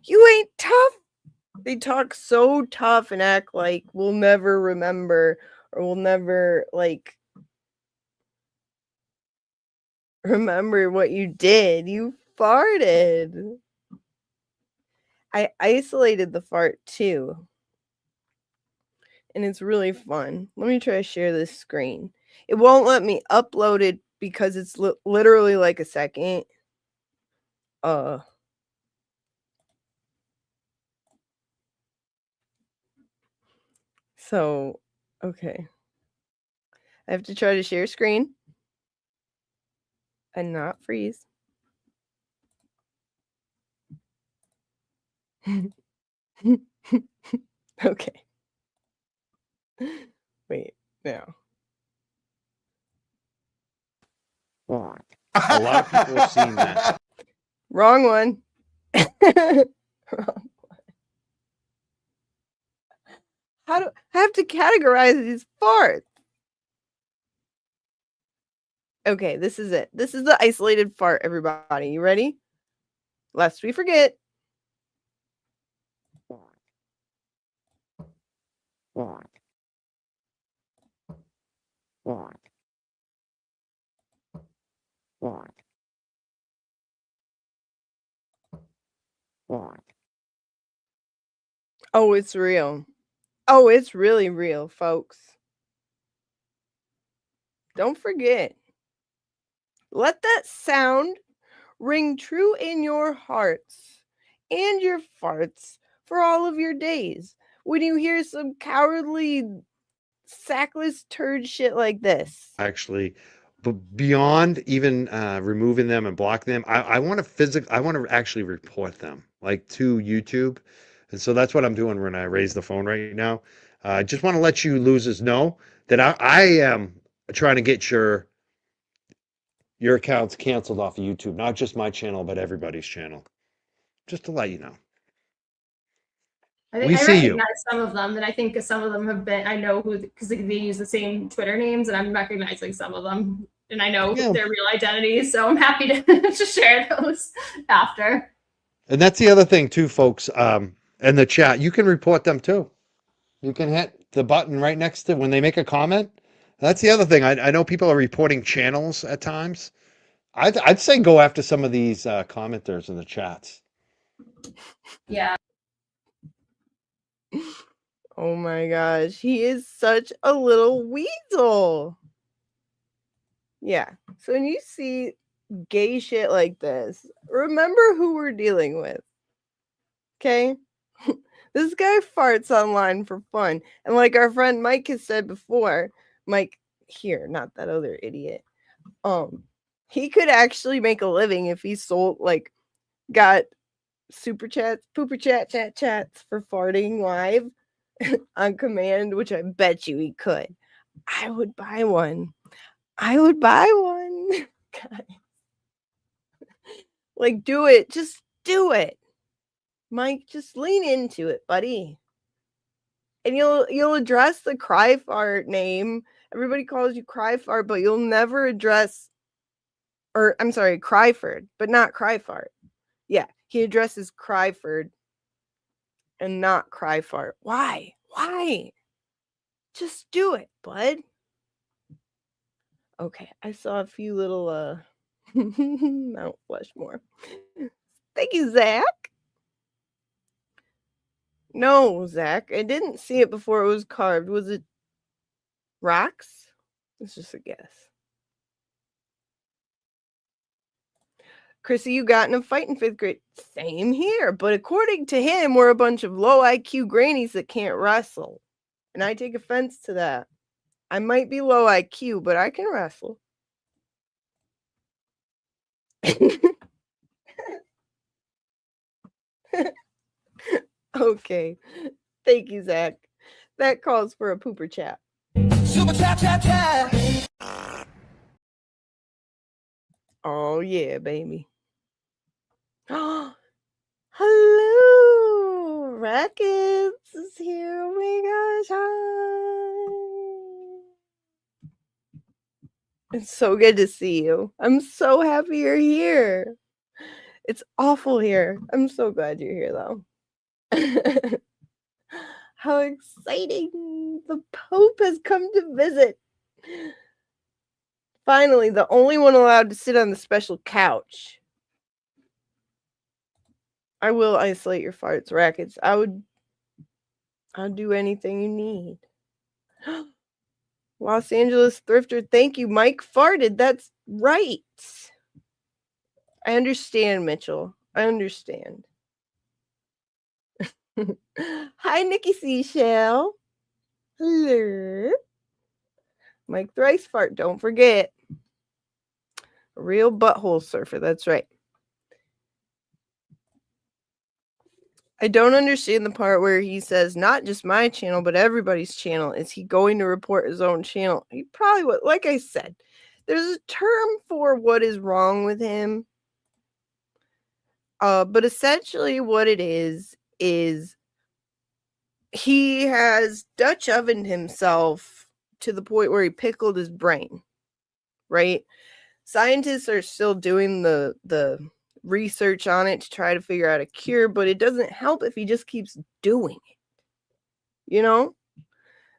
You ain't tough. They talk so tough and act like we'll never remember, or we'll never, like, remember what you did. You farted. I isolated the fart too, and it's really fun. Let me try to share this screen. It won't let me upload it because it's literally like a second. So, okay. I have to try to share screen and not freeze. Okay. Wait, now. A lot of people have seen that. Wrong one. Wrong one. How do I have to categorize these farts? Okay, this is it. This is the isolated fart, everybody. You ready? Lest we forget. Oh, it's real. Oh, it's really real, folks. Don't forget. Let that sound ring true in your hearts and your farts for all of your days. When you hear some cowardly, sackless turd shit like this. Actually, but beyond even removing them and blocking them, I want to actually report them, like, to YouTube. And so that's what I'm doing when I raise the phone right now. I just want to let you losers know that I am trying to get your accounts canceled off of YouTube, not just my channel, but everybody's channel. Just to let you know. I recognize some of them, and I think some of them have been. I know who, because they use the same Twitter names, and I'm recognizing some of them, and I know their real identities. So I'm happy to share those after. And that's the other thing too, folks. In the chat, you can report them too. You can hit the button right next to when they make a comment. That's the other thing. I know people are reporting channels at times. I'd say go after some of these commenters in the chats. Yeah. Oh my gosh, he is such a little weasel. Yeah, so when you see gay shit like this, remember who we're dealing with. Okay? This guy farts online for fun. And like our friend Mike has said before, Mike here, not that other idiot. He could actually make a living if he sold, like, got super chats, pooper chats for farting live on command, which I bet you he could. I would buy one. God. Like, do it. Just do it. Mike, just lean into it, buddy. And you'll address the cry fart name. Everybody calls you cry fart, but you'll never address, or I'm sorry, Cryford, but not cry fart. Yeah, he addresses Cryford and not cry fart. Why? Just do it, bud. Okay, I saw a few little Mount Flushmore. Thank you, Zach. No, Zach, I didn't see it before it was carved. Was it rocks? It's just a guess. Chrissy, you got in a fight in 5th grade. Same here, but according to him, we're a bunch of low IQ grannies that can't wrestle. And I take offense to that. I might be low IQ, but I can wrestle. Okay. Thank you, Zach. That calls for a pooper chat. Super chat. Oh, yeah, baby. Hello, Rackets is here. Oh my gosh, hi. It's so good to see you. I'm so happy you're here. It's awful here. I'm so glad you're here, though. How exciting! The Pope has come to visit. Finally, the only one allowed to sit on the special couch. I will isolate your farts, Rackets. I'll do anything you need. Los Angeles Thrifter, thank you. Mike farted. That's right. I understand, Mitchell. I understand. Hi, Nikki Seashell. Hello. Mike Thrice Fart, don't forget. A real butthole surfer, that's right. I don't understand the part where he says, not just my channel, but everybody's channel. Is he going to report his own channel? He probably would. Like I said, there's a term for what is wrong with him. But essentially what it is he has Dutch ovened himself to the point where he pickled his brain, right? Scientists are still doing the research on it to try to figure out a cure, but it doesn't help if he just keeps doing it, you know?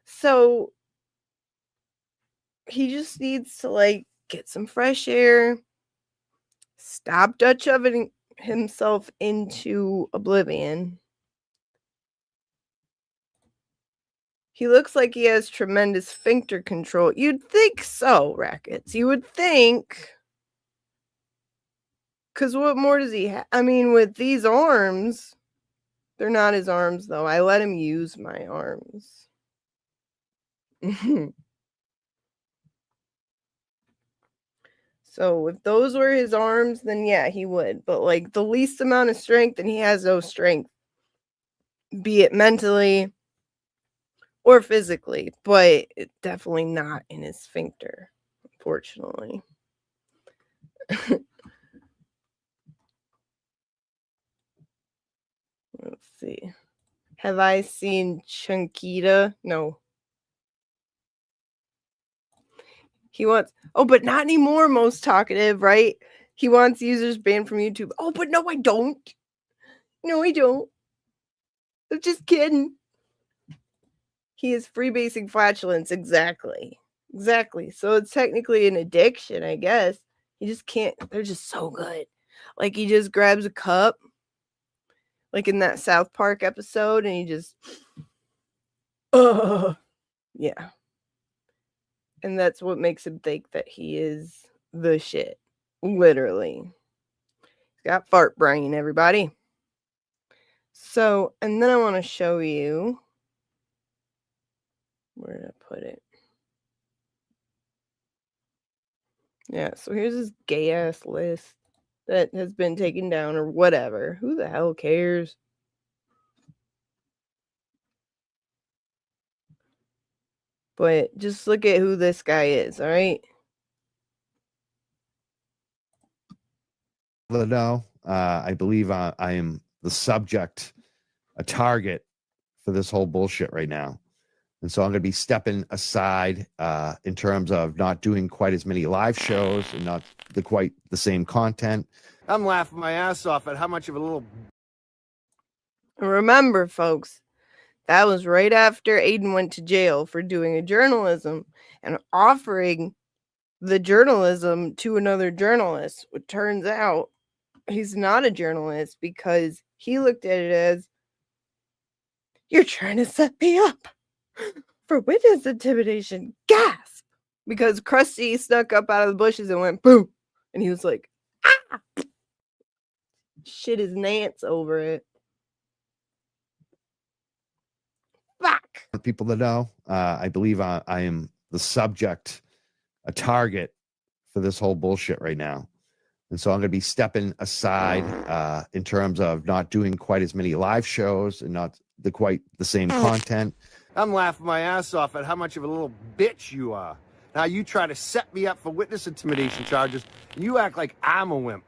So he just needs to, like, get some fresh air, stop Dutch ovening himself into oblivion. He looks like he has tremendous sphincter control. You'd think so, Rackets. You would think. Because what more does he have? I mean, with these arms, they're not his arms, though. I let him use my arms. So if those were his arms, then yeah, he would. But like the least amount of strength, and he has no strength, be it mentally or physically, but it's definitely not in his sphincter, unfortunately. Let's see. Have I seen Chunkita? No. He wants, oh, but not anymore, most talkative, right? He wants users banned from YouTube. Oh, but no, I don't. No, I don't. I'm just kidding. He is freebasing flatulence. Exactly. So it's technically an addiction, I guess. You just can't, they're just so good. Like he just grabs a cup, like in that South Park episode, and he just, yeah. And that's what makes him think that he is the shit. Literally. He's got fart brain, everybody. So, and then I want to show you. Where did I put it? Yeah, so here's his gay ass list. that has been taken down or whatever. Who the hell cares? But just look at who this guy is, all right? No, I believe I am the subject, a target for this whole bullshit right now. And so I'm going to be stepping aside in terms of not doing quite as many live shows and not quite the same content. I'm laughing my ass off at how much of a little... Remember, folks, that was right after Aiden went to jail for doing a journalism and offering the journalism to another journalist. It turns out he's not a journalist because he looked at it as, you're trying to set me up for witness intimidation. Gasp! Because Krusty snuck up out of the bushes and went boom. And he was like, ah! Shit his Nance over it. Fuck. For people to know, I believe I am the subject, a target for this whole bullshit right now. And so I'm going to be stepping aside in terms of not doing quite as many live shows and not quite the same content. I'm laughing my ass off at how much of a little bitch you are. Now you try to set me up for witness intimidation charges, and you act like I'm a wimp.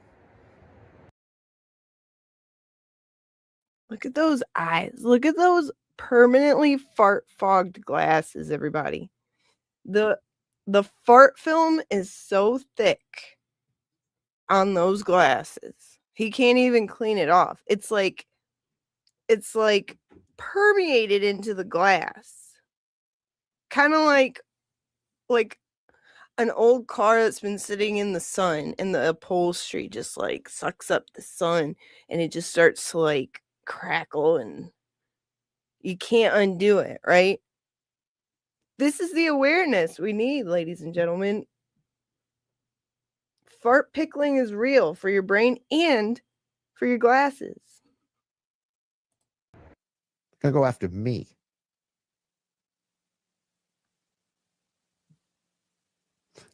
Look at those eyes. Look at those permanently fart fogged glasses, everybody. The fart film is so thick on those glasses. He can't even clean it off. It's like permeated into the glass. Kind of like an old car that's been sitting in the sun and the upholstery just like sucks up the sun and it just starts to like crackle and you can't undo it, right? This is the awareness we need, ladies and gentlemen. Fart pickling is real for your brain and for your glasses. Gonna go after me.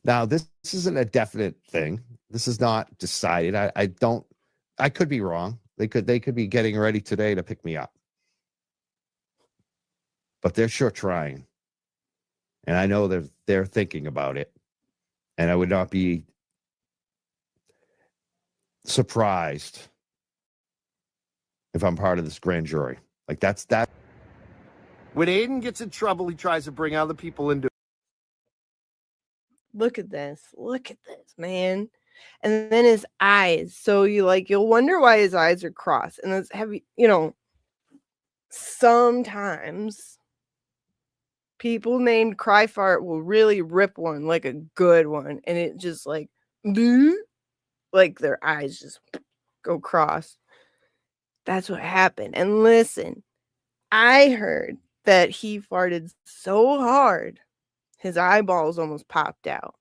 Now, this isn't a definite thing. This is not decided. I could be wrong. They could be getting ready today to pick me up. But they're sure trying. And I know they're thinking about it. And I would not be surprised if I'm part of this grand jury. Like that's that. When Aiden gets in trouble, he tries to bring other people into... Look at this, man. And then his eyes. So you'll wonder why his eyes are crossed. And that's heavy, sometimes people named Cry Fart will really rip one, like a good one. And it just like their eyes just go cross. That's what happened. And listen, I heard that he farted so hard his eyeballs almost popped out.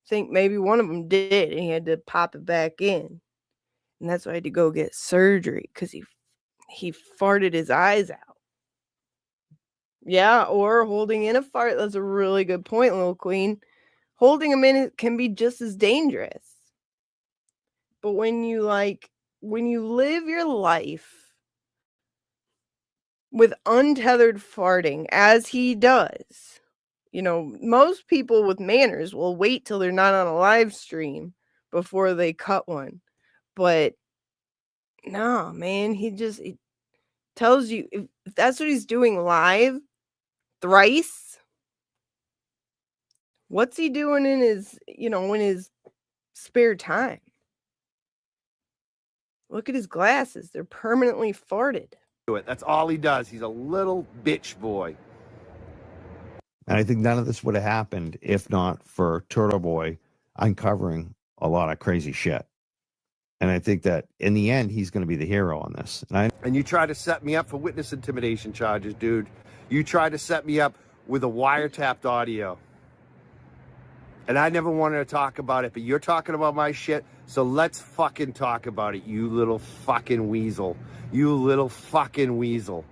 I think maybe one of them did, and he had to pop it back in. And that's why I had to go get surgery, because he farted his eyes out. Yeah, or holding in a fart. That's a really good point, little queen. Holding them in can be just as dangerous. But when you live your life with untethered farting, as he does, most people with manners will wait till they're not on a live stream before they cut one. But no, man, he tells you if that's what he's doing live thrice, what's he doing in his, in his spare time? Look at his glasses. They're permanently farted. That's all he does. He's a little bitch boy. And I think none of this would have happened if not for Turtle Boy uncovering a lot of crazy shit. And I think that in the end, he's going to be the hero on this. And you try to set me up for witness intimidation charges, dude. You tried to set me up with a wiretapped audio. And I never wanted to talk about it, but you're talking about my shit, so let's fucking talk about it, you little fucking weasel. You little fucking weasel.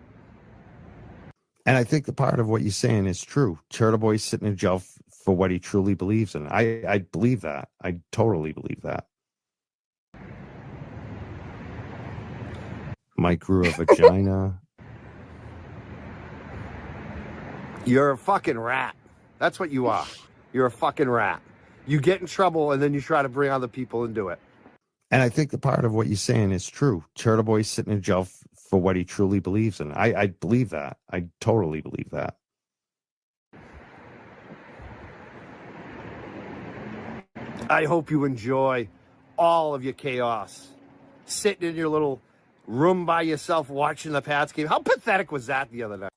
And I think the part of what you're saying is true. Turtle Boy's sitting in jail for what he truly believes in. I believe that. I totally believe that. Mike grew a vagina. You're a fucking rat. That's what you are. You're a fucking rat. You get in trouble and then you try to bring other people into it. And I think the part of what you're saying is true. Turtle Boy's sitting in jail for what he truly believes in. I believe that. I totally believe that. I hope you enjoy all of your chaos. Sitting in your little room by yourself watching the Pats game. How pathetic was that the other night?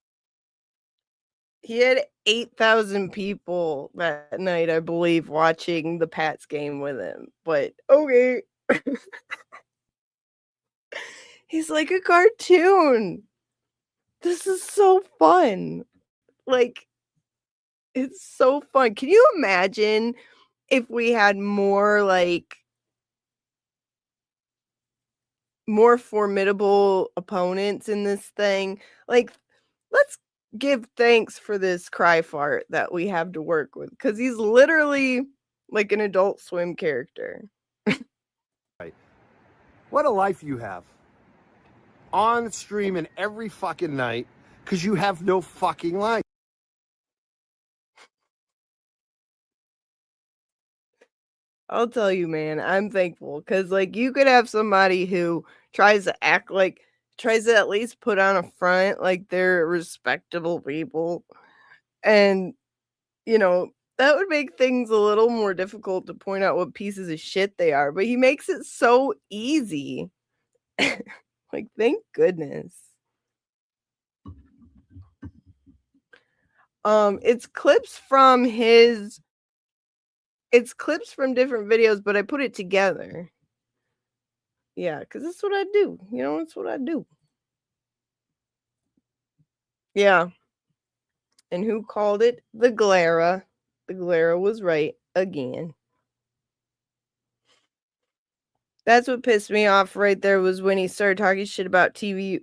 He had 8,000 people that night, I believe, watching the Pats game with him. But okay. He's like a cartoon. This is so fun. Like, it's so fun. Can you imagine if we had more, like, more formidable opponents in this thing? Like, let's give thanks for this cry fart that we have to work with, because he's literally like an Adult Swim character. What a life you have. On streaming every fucking night because you have no fucking life. I'll tell you, man, I'm thankful because, like, you could have somebody who tries to act like, tries to at least put on a front like they're respectable people. And, you know, that would make things a little more difficult to point out what pieces of shit they are. But he makes it so easy. Like, thank goodness. It's clips from different videos, but I put it together. Yeah, because that's what I do. You know, that's what I do. Yeah. And who called it the Glera? The Glera was right again. That's what pissed me off right there, was when he started talking shit about TB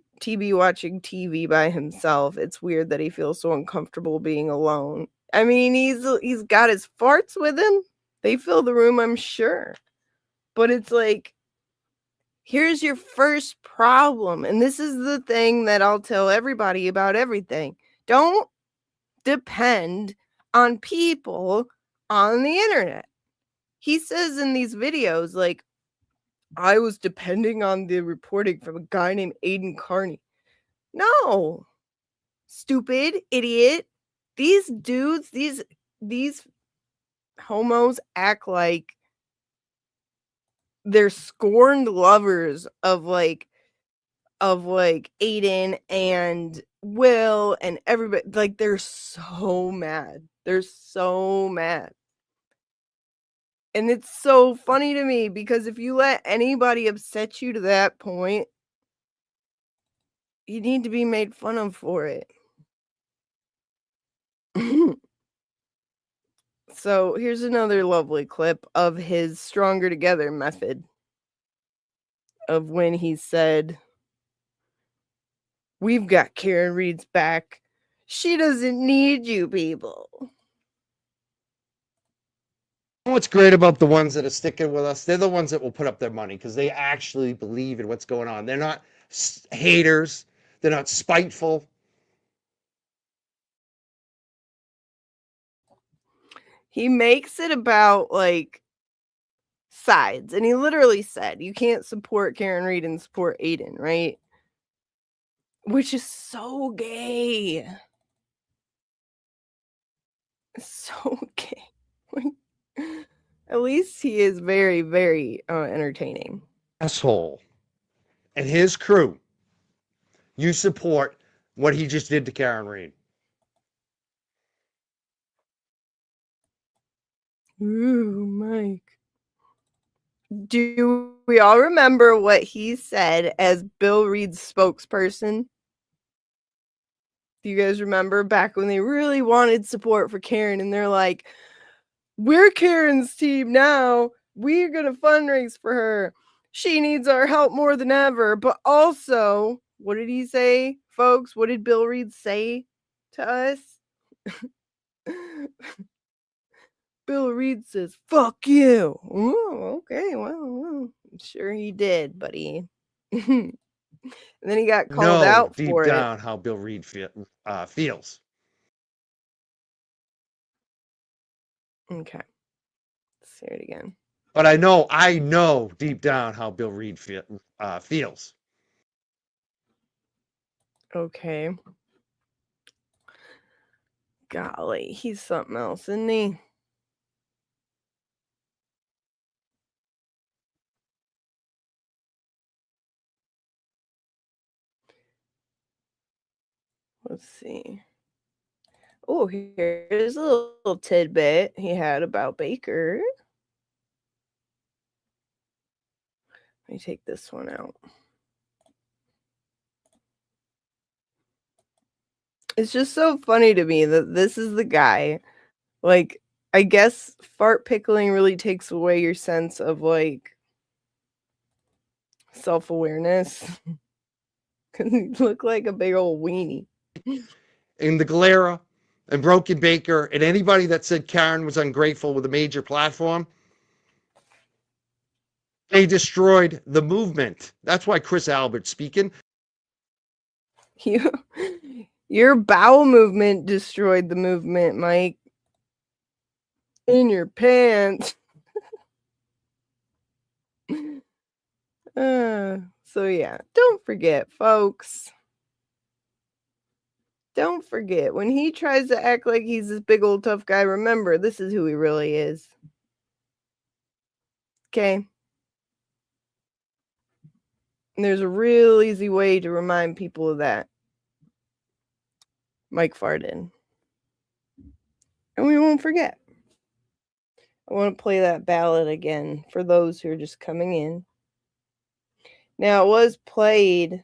watching TV by himself. It's weird that he feels so uncomfortable being alone. I mean, he's got his farts with him. They fill the room, I'm sure. But it's like, here's your first problem. And this is the thing that I'll tell everybody about everything. Don't depend on people on the internet. He says in these videos, like, I was depending on the reporting from a guy named Aiden Carney. No, stupid idiot. These dudes, these homos act like they're scorned lovers of Aiden and Will and everybody. Like, they're so mad. They're so mad. And it's so funny to me because if you let anybody upset you to that point, you need to be made fun of for it. So here's another lovely clip of his Stronger Together method, of when he said, "We've got Karen Reed's back. She doesn't need you people." What's great about the ones that are sticking with us, they're the ones that will put up their money because they actually believe in what's going on. They're not haters. They're not spiteful. He makes it about, like, sides. And he literally said, you can't support Karen Reed and support Aiden, right? Which is so gay. So gay. At least he is very, very entertaining. Asshole. And his crew, you support what he just did to Karen Reed. Ooh, Mike. Do we all remember what he said as Bill Reed's spokesperson? Do you guys remember back when they really wanted support for Karen and they're like, we're Karen's team now. We're going to fundraise for her. She needs our help more than ever. But also, what did he say, folks? What did Bill Reed say to us? Bill Reed says, fuck you. Oh, okay. Well, I'm sure he did, buddy. And then he got called know out deep for down how Bill Reed feels. it. Okay. Let's say it again. But I know deep down how Bill Reed feels. Okay. Golly, he's something else, isn't he? Let's see. Oh, here's a little tidbit he had about Baker. Let me take this one out. It's just so funny to me that this is the guy. Like, I guess fart pickling really takes away your sense of, like, self-awareness. Because you look like a big old weenie. In the Galera and Broken Baker and anybody that said Karen was ungrateful with a major platform, they destroyed the movement. That's why Chris Albert's speaking. Your bowel movement destroyed the movement, Mike. In your pants. So yeah, don't forget, folks. Don't forget, when he tries to act like he's this big old tough guy, remember, this is who he really is. Okay? And there's a real easy way to remind people of that. Mike farted. And we won't forget. I want to play that ballad again for those who are just coming in. Now, it was played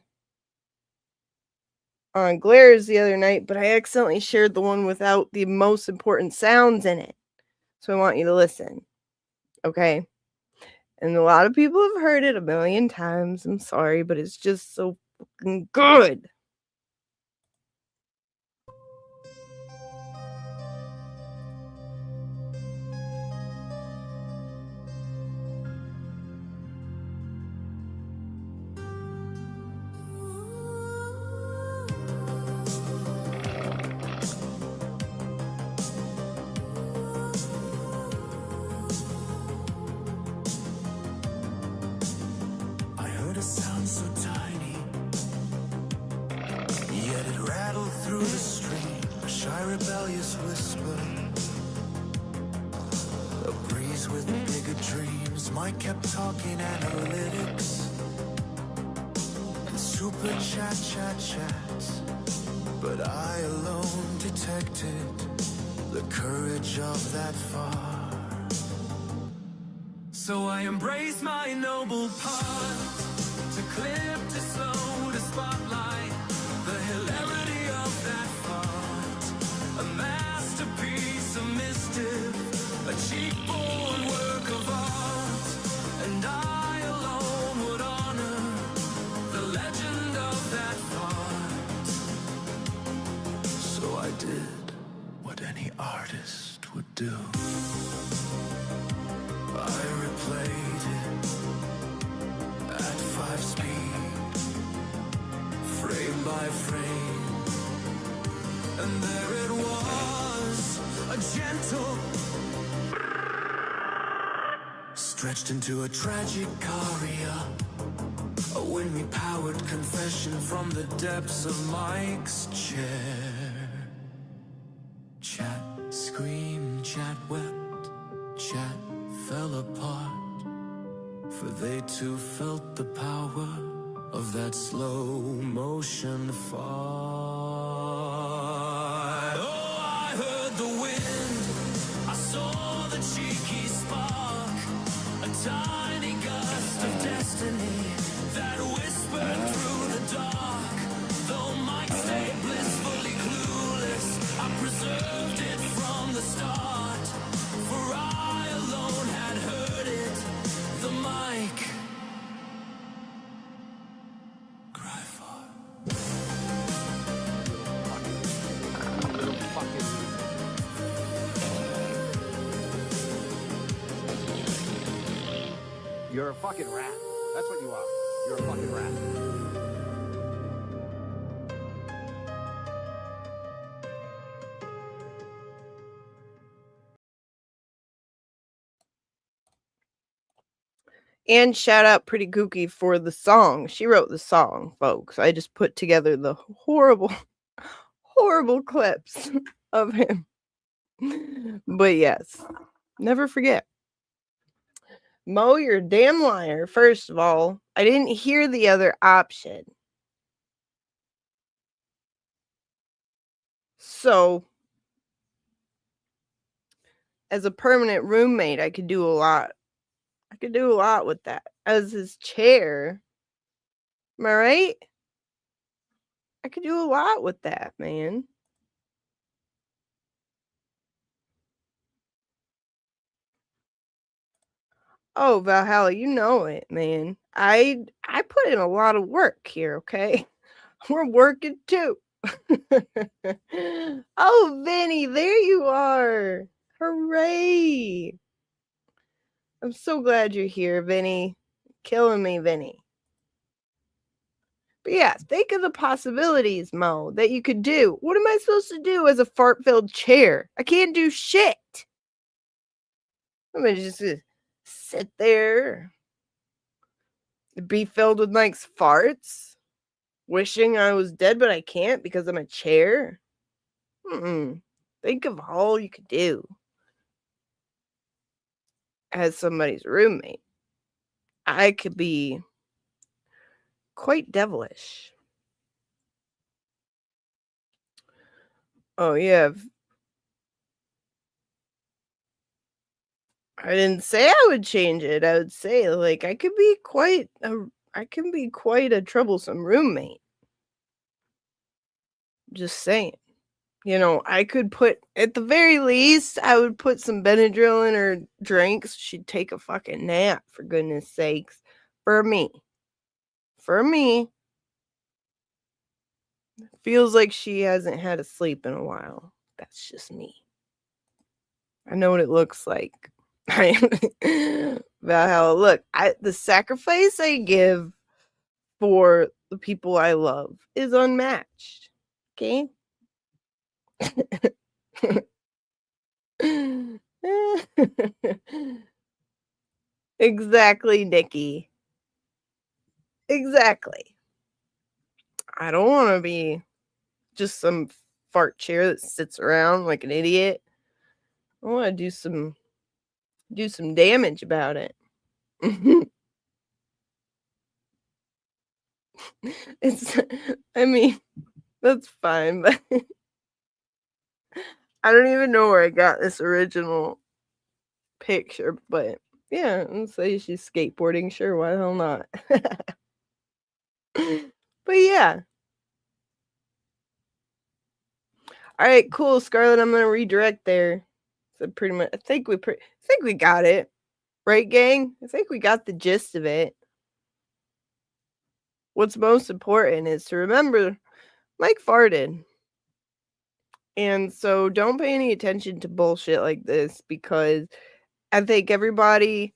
on Glares the other night, but I accidentally shared the one without the most important sounds in it. So I want you to listen. Okay? And a lot of people have heard it a million times. I'm sorry, but it's just so fucking good. I heard a sound so tiny, yet it rattled through the stream, a shy rebellious whisper. A breeze with bigger dreams. Mike kept talking analytics and super chat. But I alone detected the courage of that far. So I embrace my noble part, to clip, to slow, to spotlight the hilarity of that thought. A masterpiece, a mischief, a cheekbone work of art. And I alone would honor the legend of that thought. So I did what any artist would do. I replayed it at 5 speed, frame by frame, and there it was, a gentle, stretched into a tragic aria, a wind-powered confession from the depths of Mike's chair. Chat screamed, chat wept, chat fell apart, for they too felt the power of that slow motion fart. Oh, I heard the wind, I saw the cheeky spark, a tiny gust of destiny that whispered through the dark. Though Mike stayed blissfully clueless, I preserved it from the start, for I alone had heard it, the mic cry for. You're a fucking rat. That's what you are. You're a fucking rat. And shout out Pretty Kooky for the song. She wrote the song, folks. I just put together the horrible, horrible clips of him. But yes, never forget. Mo, you're a damn liar. First of all, I didn't hear the other option. So, as a permanent roommate, I could do a lot. I could do a lot with that. As his chair, am I right? I could do a lot with that, man. Oh, Valhalla, you know it, man. I put in a lot of work here, okay? We're working too. Oh, Vinny, there you are. Hooray. I'm so glad you're here, Vinny. Killing me, Vinny. But yeah, think of the possibilities, Mo, that you could do. What am I supposed to do as a fart-filled chair? I can't do shit. I'm gonna just sit there, be filled with Mike's farts, wishing I was dead, but I can't because I'm a chair. Think of all you could do as somebody's roommate. I could be quite devilish. Oh, yeah. I didn't say I would change it. I would say, like, I can be quite a troublesome roommate. Just saying. You know, I could put, at the very least, I would put some Benadryl in her drink so she'd take a fucking nap, for goodness sakes. For me. For me. Feels like she hasn't had a sleep in a while. That's just me. I know what it looks like. Valhalla, look, the sacrifice I give for the people I love is unmatched. Okay? Exactly, Nikki. Exactly. I don't want to be just some fart chair that sits around like an idiot. I want to do some damage about it. I mean, that's fine, but I don't even know where I got this original picture, but yeah, let's say she's skateboarding, sure, why the hell not? But yeah. All right, cool, Scarlett, I'm gonna redirect there. So pretty much, I think we got it, right, gang? I think we got the gist of it. What's most important is to remember Mike farted. And so don't pay any attention to bullshit like this, because I think everybody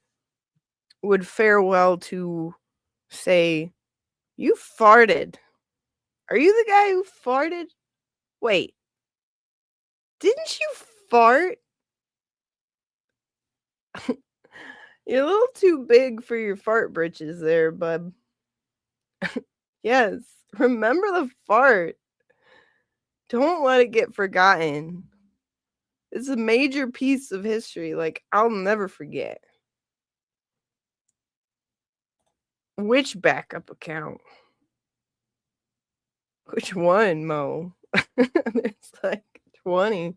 would fare well to say, you farted. Are you the guy who farted? Wait. Didn't you fart? You're a little too big for your fart britches there, bub. Yes. Remember the fart. Don't let it get forgotten. It's a major piece of history. Like, I'll never forget. Which backup account? Which one, Mo? There's like 20.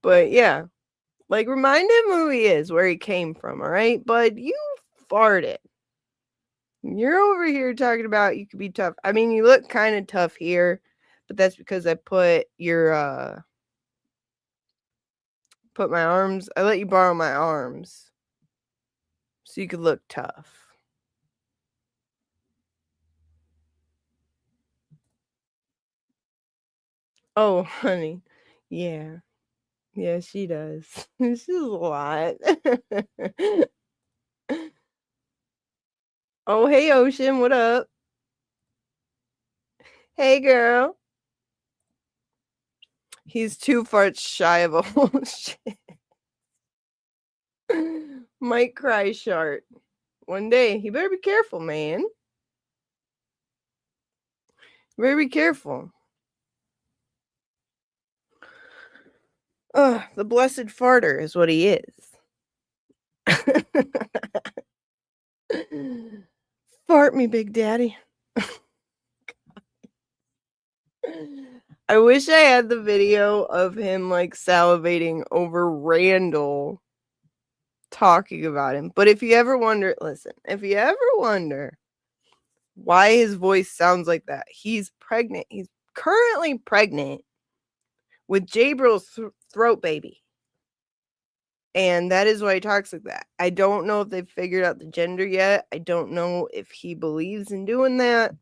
But yeah. Like, remind him who he is, where he came from, all right? But you farted. You're over here talking about you could be tough. I mean, you look kind of tough here, but that's because I put your put my arms. I let you borrow my arms so you could look tough. Oh, honey. Yeah. Yeah, she does. She's a lot. Oh, hey, Ocean. What up? Hey, girl. He's 2 farts shy of a whole shit. Might cry short. One day. You better be careful, man. You better be careful. The blessed farter is what he is. Fart me, Big Daddy. I wish I had the video of him like salivating over Randall talking about him. But if you ever wonder, listen, if you ever wonder why his voice sounds like that, he's pregnant. He's currently pregnant with Jabrill's throat baby. And that is why he talks like that. I don't know if they've figured out the gender yet. I don't know if he believes in doing that.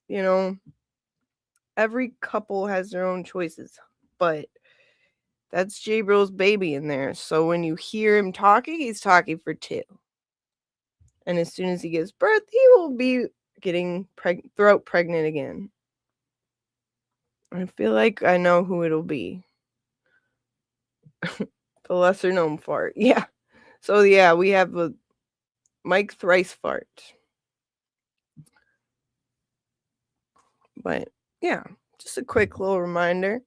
You know, every couple has their own choices. But that's Jabrill's baby in there. So when you hear him talking, he's talking for two. And as soon as he gives birth, he will be getting throat pregnant again. I feel like I know who it'll be. The lesser known fart. Yeah. So yeah, we have a Mike Thrice fart. But yeah, just a quick little reminder.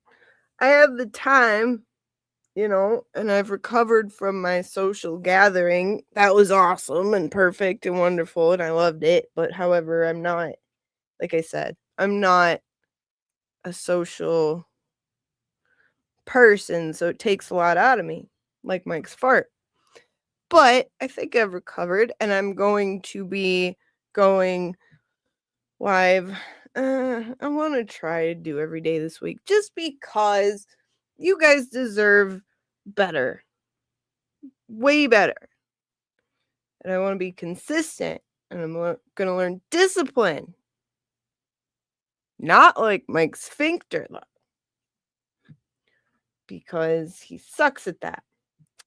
I have the time, you know, and I've recovered from my social gathering. That was awesome and perfect and wonderful, and I loved it. But however, I'm not, like I said, I'm not a social person, so it takes a lot out of me, like Mike's fart. But I think I've recovered, and I'm going to be going live. I want to try to do every day this week just because you guys deserve better. Way better. And I want to be consistent, and I'm going to learn discipline. Not like Mike Sphincter, though, because he sucks at that.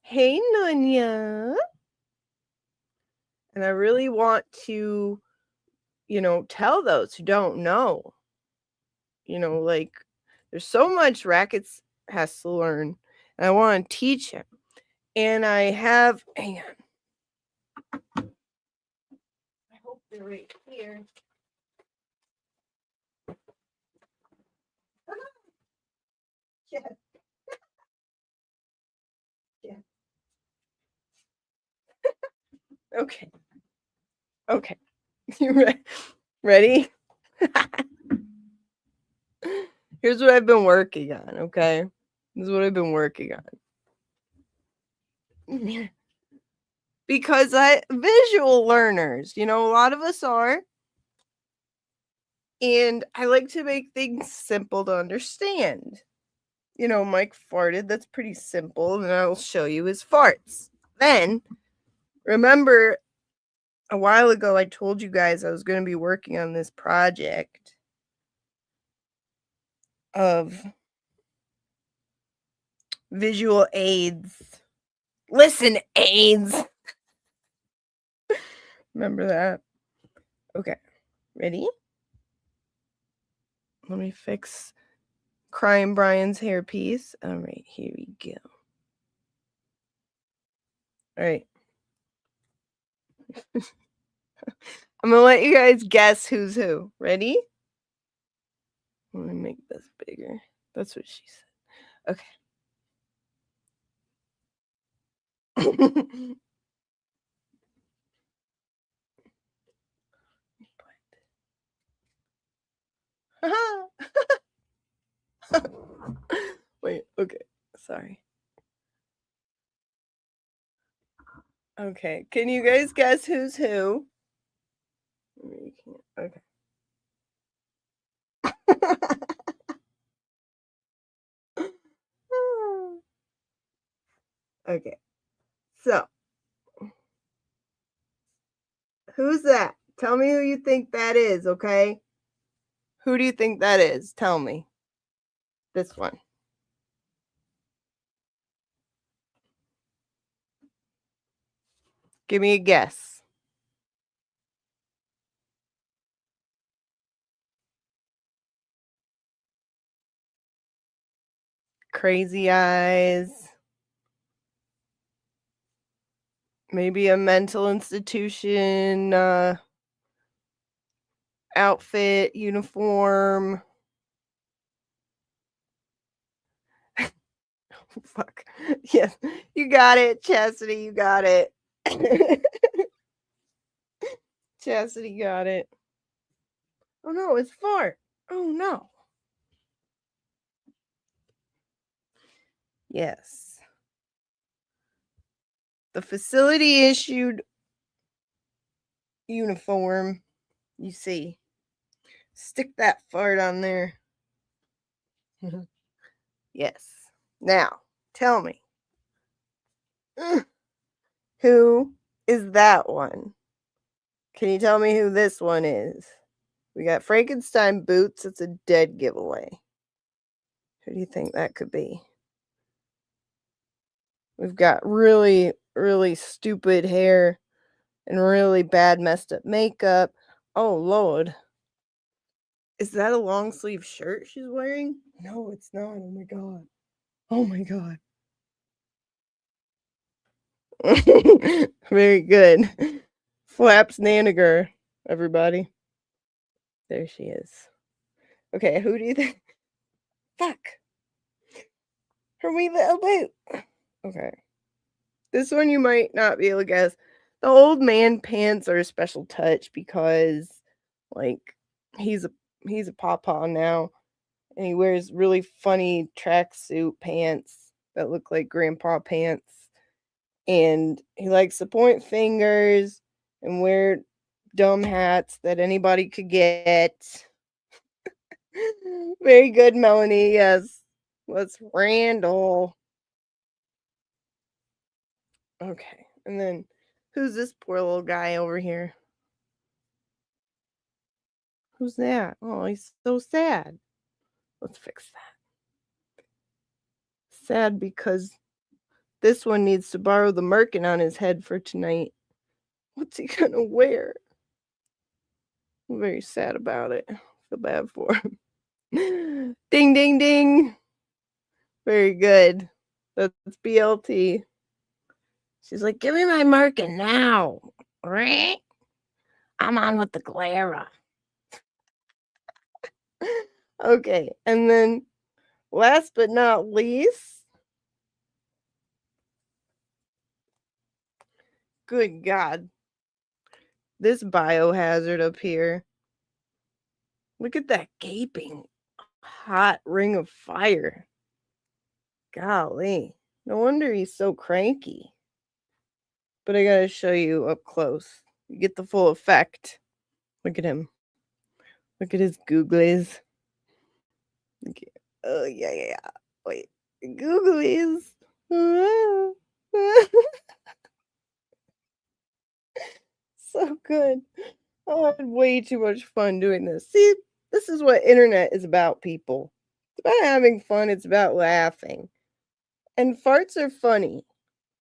Hey, Nunya. And I really want to, you know, tell those who don't know. You know, like, there's so much Rackets has to learn, and I want to teach him. And I have, hang on. I hope they're right here. Yeah. Yeah. Okay. Okay. You ready? Here's what I've been working on, okay? This is what I've been working on. Because visual learners, you know, a lot of us are. And I like to make things simple to understand. You know, Mike farted. That's pretty simple. And I will show you his farts. Then, remember, a while ago, I told you guys I was going to be working on this project of visual aids. Listen, aids. Remember that? Okay. Ready? Let me fix Crying Brian's hairpiece. All right, here we go. All right. I'm going to let you guys guess who's who. Ready? Let me make this bigger. That's what she said. Okay. Wait, okay. Sorry. Okay. Can you guys guess who's who? Okay. Okay. So, who's that? Tell me who you think that is, okay? Who do you think that is? Tell me. This one. Give me a guess. Crazy eyes. Maybe a mental institution outfit, uniform. Fuck. Yes, you got it, Chastity. You got it. Chastity got it. Oh no, it's fart. Oh no. Yes. The facility issued uniform. You see. Stick that fart on there. Yes. Now, tell me. Who is that one? Can you tell me who this one is? We got Frankenstein boots. It's a dead giveaway. Who do you think that could be? We've got really, really stupid hair and really bad messed up makeup. Oh, Lord. Is that a long sleeve shirt she's wearing? No, it's not. Oh, my God. Oh, my God. Very good. Flaps Naniger, everybody. There she is. Okay, who do you think? Fuck. Her wee little boot. Okay. This one you might not be able to guess. The old man pants are a special touch because, like, he's a pawpaw now, and he wears really funny tracksuit pants that look like grandpa pants, and he likes to point fingers and wear dumb hats that anybody could get. Very good, Melanie. Yes. What's Randall? Okay. And then who's this poor little guy over here? Who's that? Oh, he's so sad. Let's fix that. Sad because this one needs to borrow the merkin on his head for tonight. What's he gonna wear? I'm very sad about it. Feel bad for him. Ding, ding, ding. Very good. That's BLT. She's like, give me my merkin now. I'm on with the Glara. Okay, and then last but not least, good God, this biohazard up here. Look at that gaping hot ring of fire. Golly, no wonder he's so cranky. But I gotta show you up close. You get the full effect. Look at him. Look at his googlies. Oh, yeah. Wait. Googlies. So good. Oh, I had way too much fun doing this. See, this is what internet is about, people. It's about having fun. It's about laughing. And farts are funny.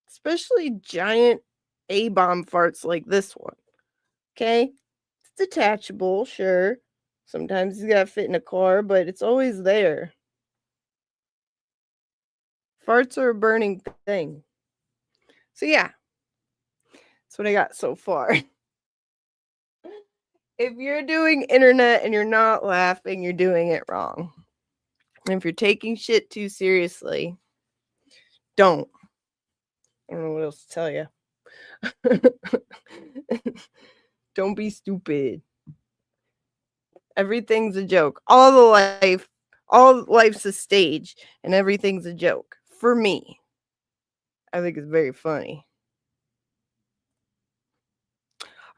Especially giant A-bomb farts like this one. Okay? It's detachable, sure. Sometimes you gotta fit in a car, but it's always there. Farts are a burning thing. So yeah. That's what I got so far. If you're doing internet and you're not laughing, you're doing it wrong. And if you're taking shit too seriously, don't. I don't know what else to tell you. Don't be stupid. Everything's a joke. All life's a stage, and everything's a joke. For me, I think it's very funny.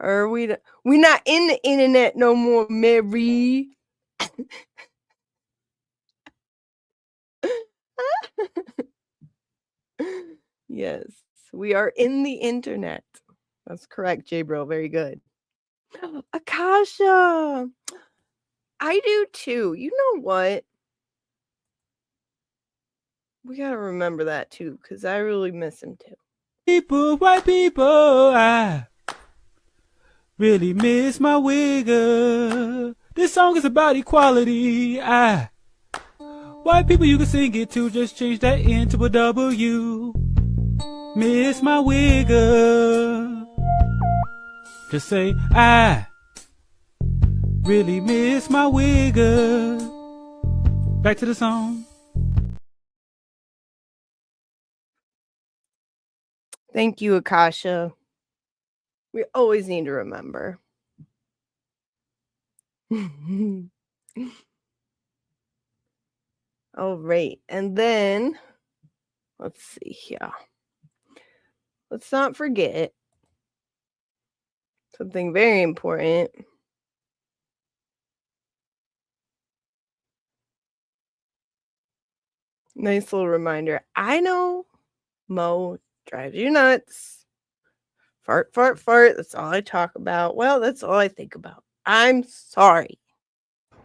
Are we not in the internet no more, Mary? Yes, we are in the internet. That's correct, J-Bro. Very good. Akasha. I do too. You know what? We gotta remember that too, because I really miss him too. White people, I really miss my wigger. This song is about equality. White people, you can sing it too. Just change that N to a W. miss my wigger. Just say, I really miss my wigger. Back to the song. Thank you, Akasha. We always need to remember. All right. And then, let's see here. Let's not forget something very important. Nice little reminder. I know Mo drives you nuts. Fart, fart, fart. That's all I talk about. Well, that's all I think about. I'm sorry.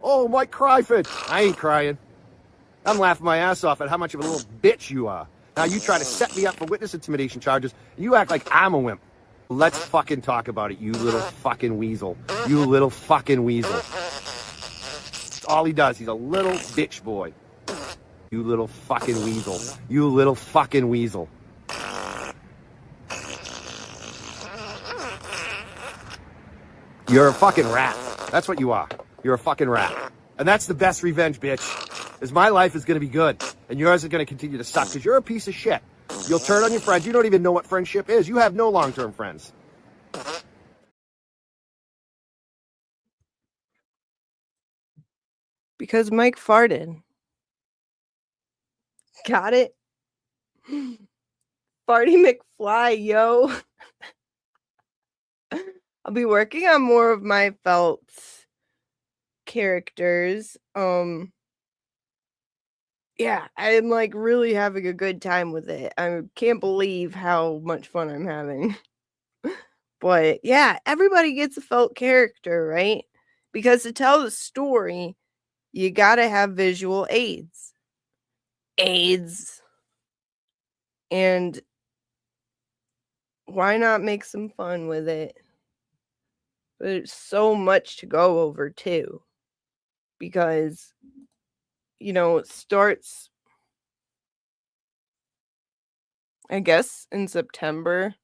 Oh, Mike Cryford. I ain't crying. I'm laughing my ass off at how much of a little bitch you are. Now you try to set me up for witness intimidation charges, and you act like I'm a wimp. Let's fucking talk about it, you little fucking weasel. You little fucking weasel. That's all he does. He's a little bitch boy. You little fucking weasel. You little fucking weasel. You're a fucking rat. That's what you are. You're a fucking rat. And that's the best revenge, bitch. Is my life is gonna be good, and yours is gonna continue to suck, because you're a piece of shit. You'll turn on your friends. You don't even know what friendship is. You have no long-term friends. Because Mike farted. Got it? Farty McFly, yo. I'll be working on more of my felt characters. Yeah, I'm like really having a good time with it. I can't believe how much fun I'm having. But yeah, everybody gets a felt character, right? Because to tell the story, you gotta have visual aids. And why not make some fun with it? There's so much to go over too. Because, it starts, I guess, in September.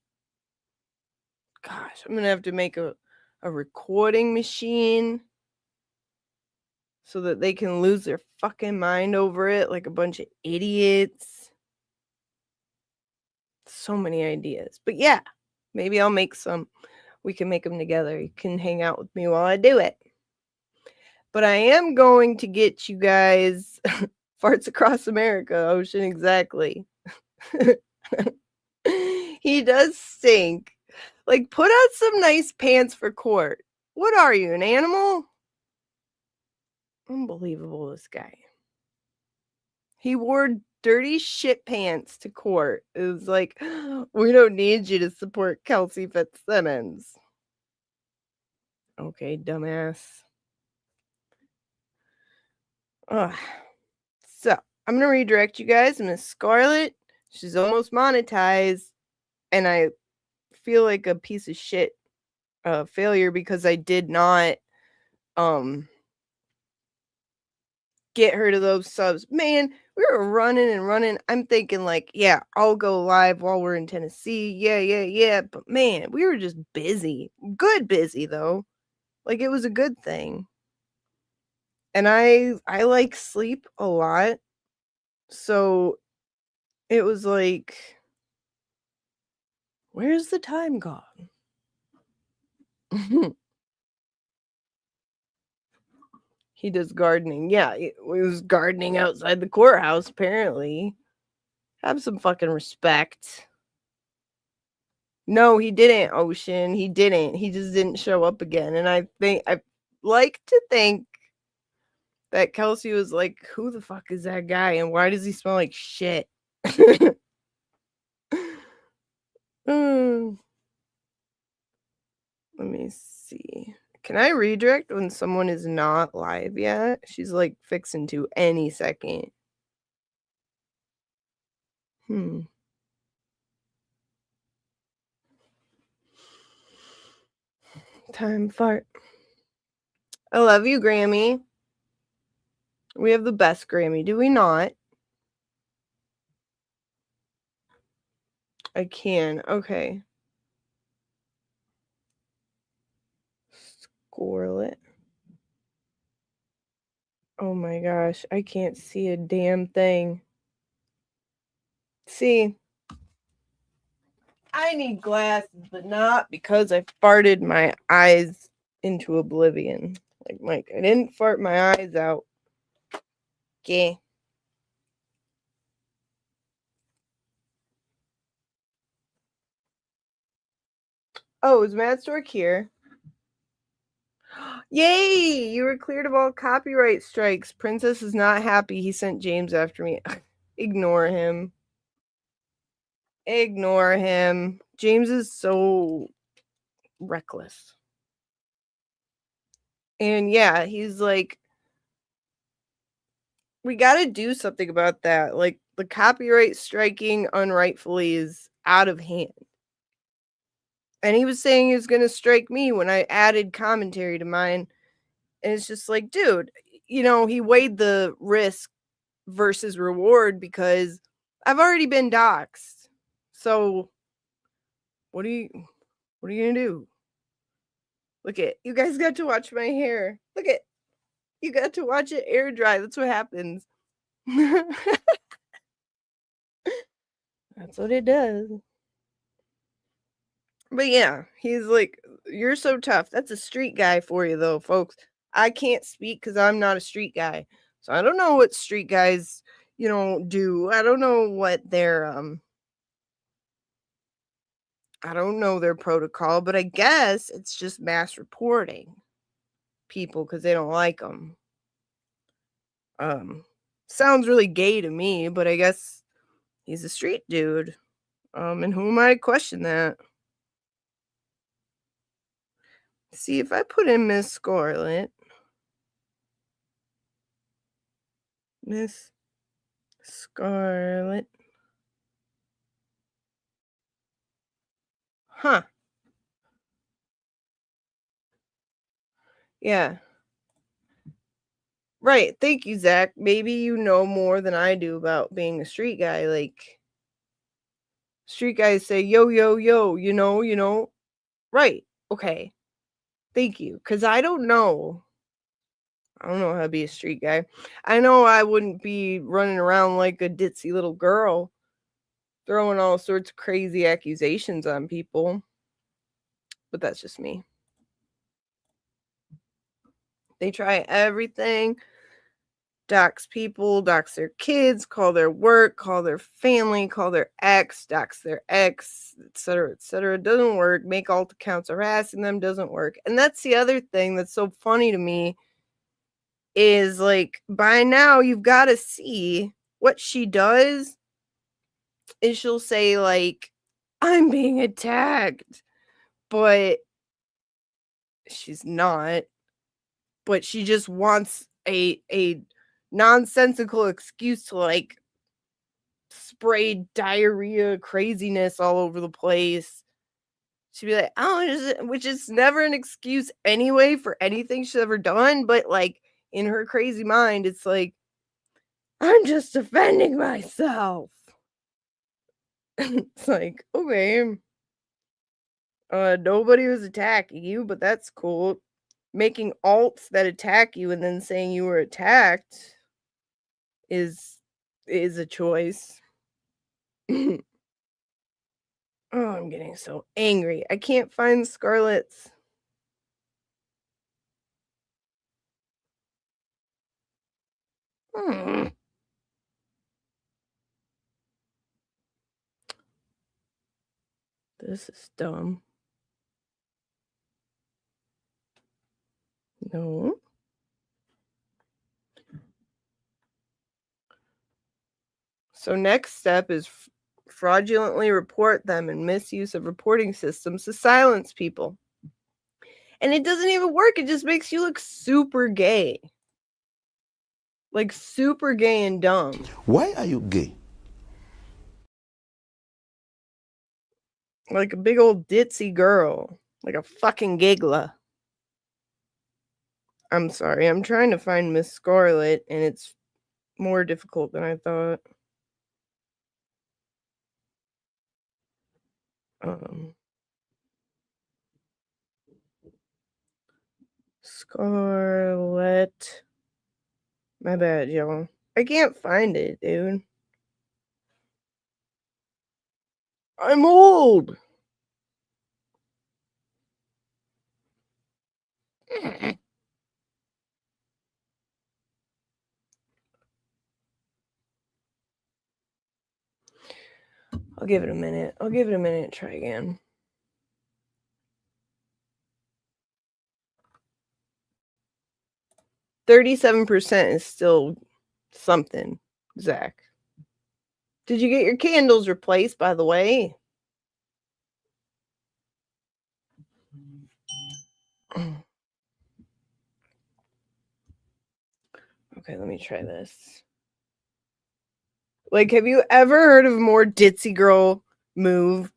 Gosh, I'm going to have to make a recording machine so that they can lose their fucking mind over it like a bunch of idiots. So many ideas. But yeah, maybe I'll make some. We can make them together. You can hang out with me while I do it. But I am going to get you guys Farts Across America, Ocean, exactly. He does stink. Like, put out some nice pants for court. What are you, an animal? Unbelievable, this guy. He wore dirty shit pants to court. It was like, we don't need you to support Kelsey Fitzsimmons. Okay, dumbass. Ugh. So, I'm going to redirect you guys to Miss Scarlett. She's almost monetized. And I feel like a piece of shit failure because I did not get her to those subs. Man, we were running and running. I'm thinking like, yeah, I'll go live while we're in Tennessee. Yeah. But man, we were just busy. Good busy though. Like it was a good thing. And I like sleep a lot. So it was like, where's the time gone? He does gardening. Yeah, he was gardening outside the courthouse, apparently. Have some fucking respect. No, he didn't, Ocean. He didn't. He just didn't show up again. And I like to think that Kelsey was like, who the fuck is that guy? And why does he smell like shit? Let me see. Can I redirect when someone is not live yet? She's like fixing to any second. Time fart. I love you, Grammy. We have the best Grammy, do we not? I can. Okay. Scarlet. Oh my gosh, I can't see a damn thing. See, I need glasses, but not because I farted my eyes into oblivion. Like Mike, I didn't fart my eyes out. Okay. Oh, is Matt Stork here? Yay! You were cleared of all copyright strikes. Princess is not happy. He sent James after me. Ignore him. Ignore him. James is so reckless. And yeah, he's like, we got to do something about that. Like, the copyright striking unrightfully is out of hand. And he was saying he was going to strike me when I added commentary to mine. And it's just like, dude, you know, he weighed the risk versus reward because I've already been doxxed. So what are you going to do? Look at, you guys got to watch my hair. Look at, you got to watch it air dry. That's what happens. That's what it does. But yeah, he's like, you're so tough. That's a street guy for you, though, folks. I can't speak because I'm not a street guy. So I don't know what street guys, you know, do. I don't know what their, I don't know their protocol, but I guess it's just mass reporting people because they don't like them. Sounds really gay to me, but I guess he's a street dude. And who am I to question that? See, if I put in Miss Scarlet. Miss Scarlet. Huh. Yeah. Right. Thank you, Zach. Maybe you know more than I do about being a street guy. Like, street guys say, yo, yo, yo, you know. Right. Okay. Thank you. Because I don't know. I don't know how to be a street guy. I know I wouldn't be running around like a ditzy little girl, throwing all sorts of crazy accusations on people. But that's just me. They try everything. Dox people, dox their kids, call their work, call their family, call their ex, dox their ex, etc., etc. Doesn't work. Make alt accounts harassing them, doesn't work. And that's the other thing that's so funny to me is, like, by now you've got to see what she does is she'll say, like, I'm being attacked, but she's not. But she just wants a nonsensical excuse to, like, spray diarrhea craziness all over the place. She'd be like, oh, which is never an excuse anyway for anything she's ever done. But, like, in her crazy mind, it's like, I'm just defending myself. It's like, okay. Nobody was attacking you, but that's cool. Making alts that attack you and then saying you were attacked is a choice. Oh, I'm getting so angry. I can't find Scarlet's. This is dumb. No. So next step is fraudulently report them and misuse of reporting systems to silence people. And it doesn't even work. It just makes you look super gay. Like, super gay and dumb. Why are you gay? Like a big old ditzy girl. Like a fucking giggler. I'm sorry. I'm trying to find Miss Scarlet, and it's more difficult than I thought. Scarlet. My bad, y'all. I can't find it, dude. I'm old. I'll give it a minute. Try again. %37 is still something, Zach. Did you get your candles replaced, by the way? Okay, let me try this. Like, have you ever heard of a more ditzy girl move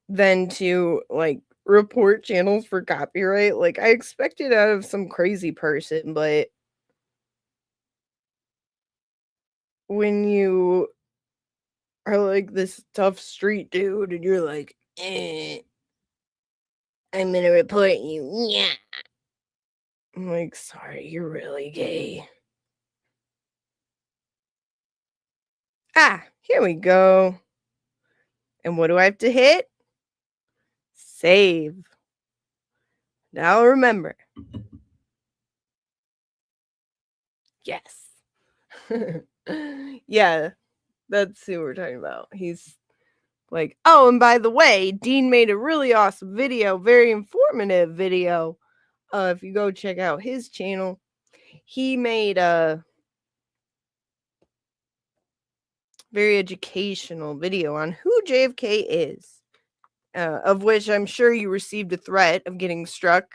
than to, like, report channels for copyright? Like, I expect it out of some crazy person, but when you are like this tough street dude and you're like, I'm gonna report you. Yeah. I'm like, sorry, you're really gay. Ah, here we go. And what do I have to hit? Save. Now remember. Yes. Yeah, that's who we're talking about. He's like, oh, and by the way, Dean made a really awesome video, very informative video. If you go check out his channel, he made a very educational video on who JFK is, of which I'm sure you received a threat of getting struck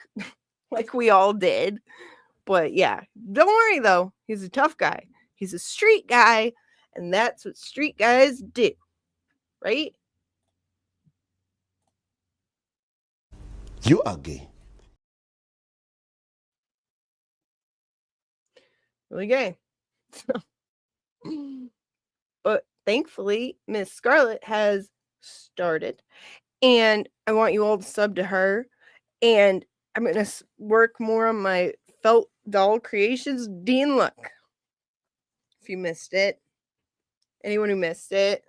like we all did. But yeah, don't worry though. He's a tough guy. He's a street guy, and that's what street guys do, right? You are gay. Really gay. But thankfully, Miss Scarlet has started, and I want you all to sub to her. And I'm going to work more on my felt doll creations. Dean, look. If you missed it. Anyone who missed it.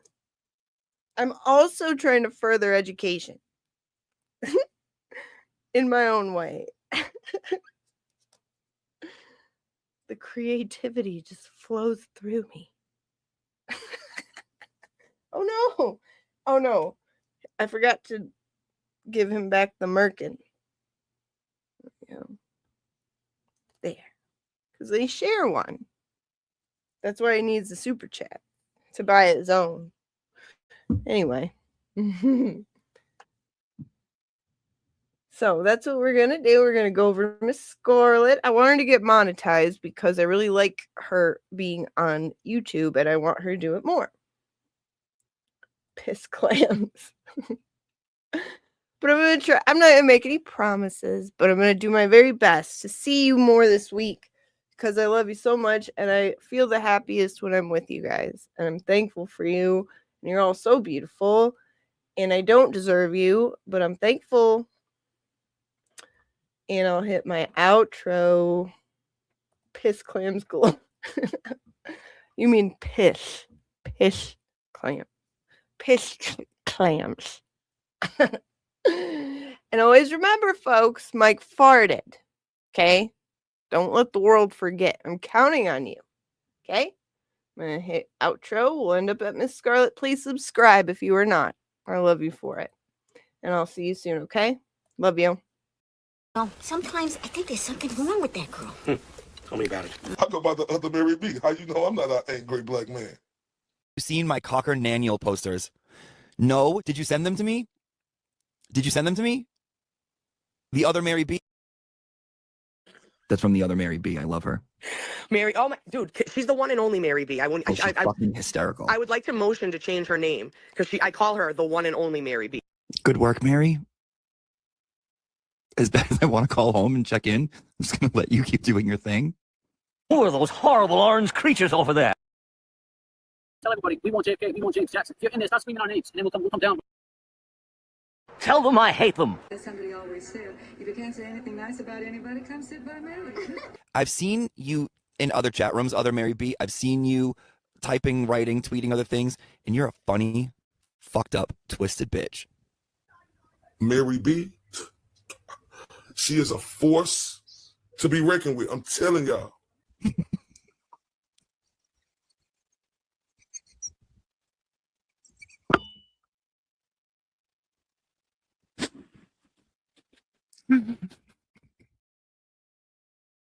I'm also trying to further education. In my own way. The creativity just flows through me. Oh no. Oh no. I forgot to give him back the merkin. Yeah. There. Because they share one. That's why he needs the super chat. To buy his own. Anyway. So that's what we're going to do. We're going to go over Miss Scarlet. I want her to get monetized because I really like her being on YouTube and I want her to do it more. Piss clams. But I'm going to try. I'm not going to make any promises, but I'm going to do my very best to see you more this week because I love you so much and I feel the happiest when I'm with you guys. And I'm thankful for you. And you're all so beautiful. And I don't deserve you, but I'm thankful. And I'll hit my outro. Piss clams glow. You mean piss. Piss clam. Piss clams. And always remember, folks, Mike farted. Okay? Don't let the world forget. I'm counting on you. Okay? I'm going to hit outro. We'll end up at Miss Scarlet. Please subscribe if you are not. I love you for it. And I'll see you soon, okay? Love you. Well, sometimes I think there's something wrong with that girl. Tell me about it. I go by the other Mary B. How you know I'm not an angry black man? You seen my Cocker Naniel posters? No? Did you send them to me? Did you send them to me? The other Mary B. That's from the other Mary B. I love her. Mary, oh my, dude, she's the one and only Mary B. I wouldn't. Oh, she's fucking hysterical. I would like to motion to change her name because I call her the one and only Mary B. Good work, Mary. As bad as I want to call home and check in, I'm just gonna let you keep doing your thing. Who are those horrible orange creatures over there? Tell everybody, we want JFK, we want James Jackson. If you're in there, start screaming our names, and then we'll come down. Tell them I hate them. As somebody always said, if you can't say anything nice about anybody, come sit by me. I've seen you in other chat rooms, other Mary B. I've seen you typing, writing, tweeting other things, and you're a funny, fucked up, twisted bitch. Mary B, she is a force to be reckoned with. I'm telling y'all.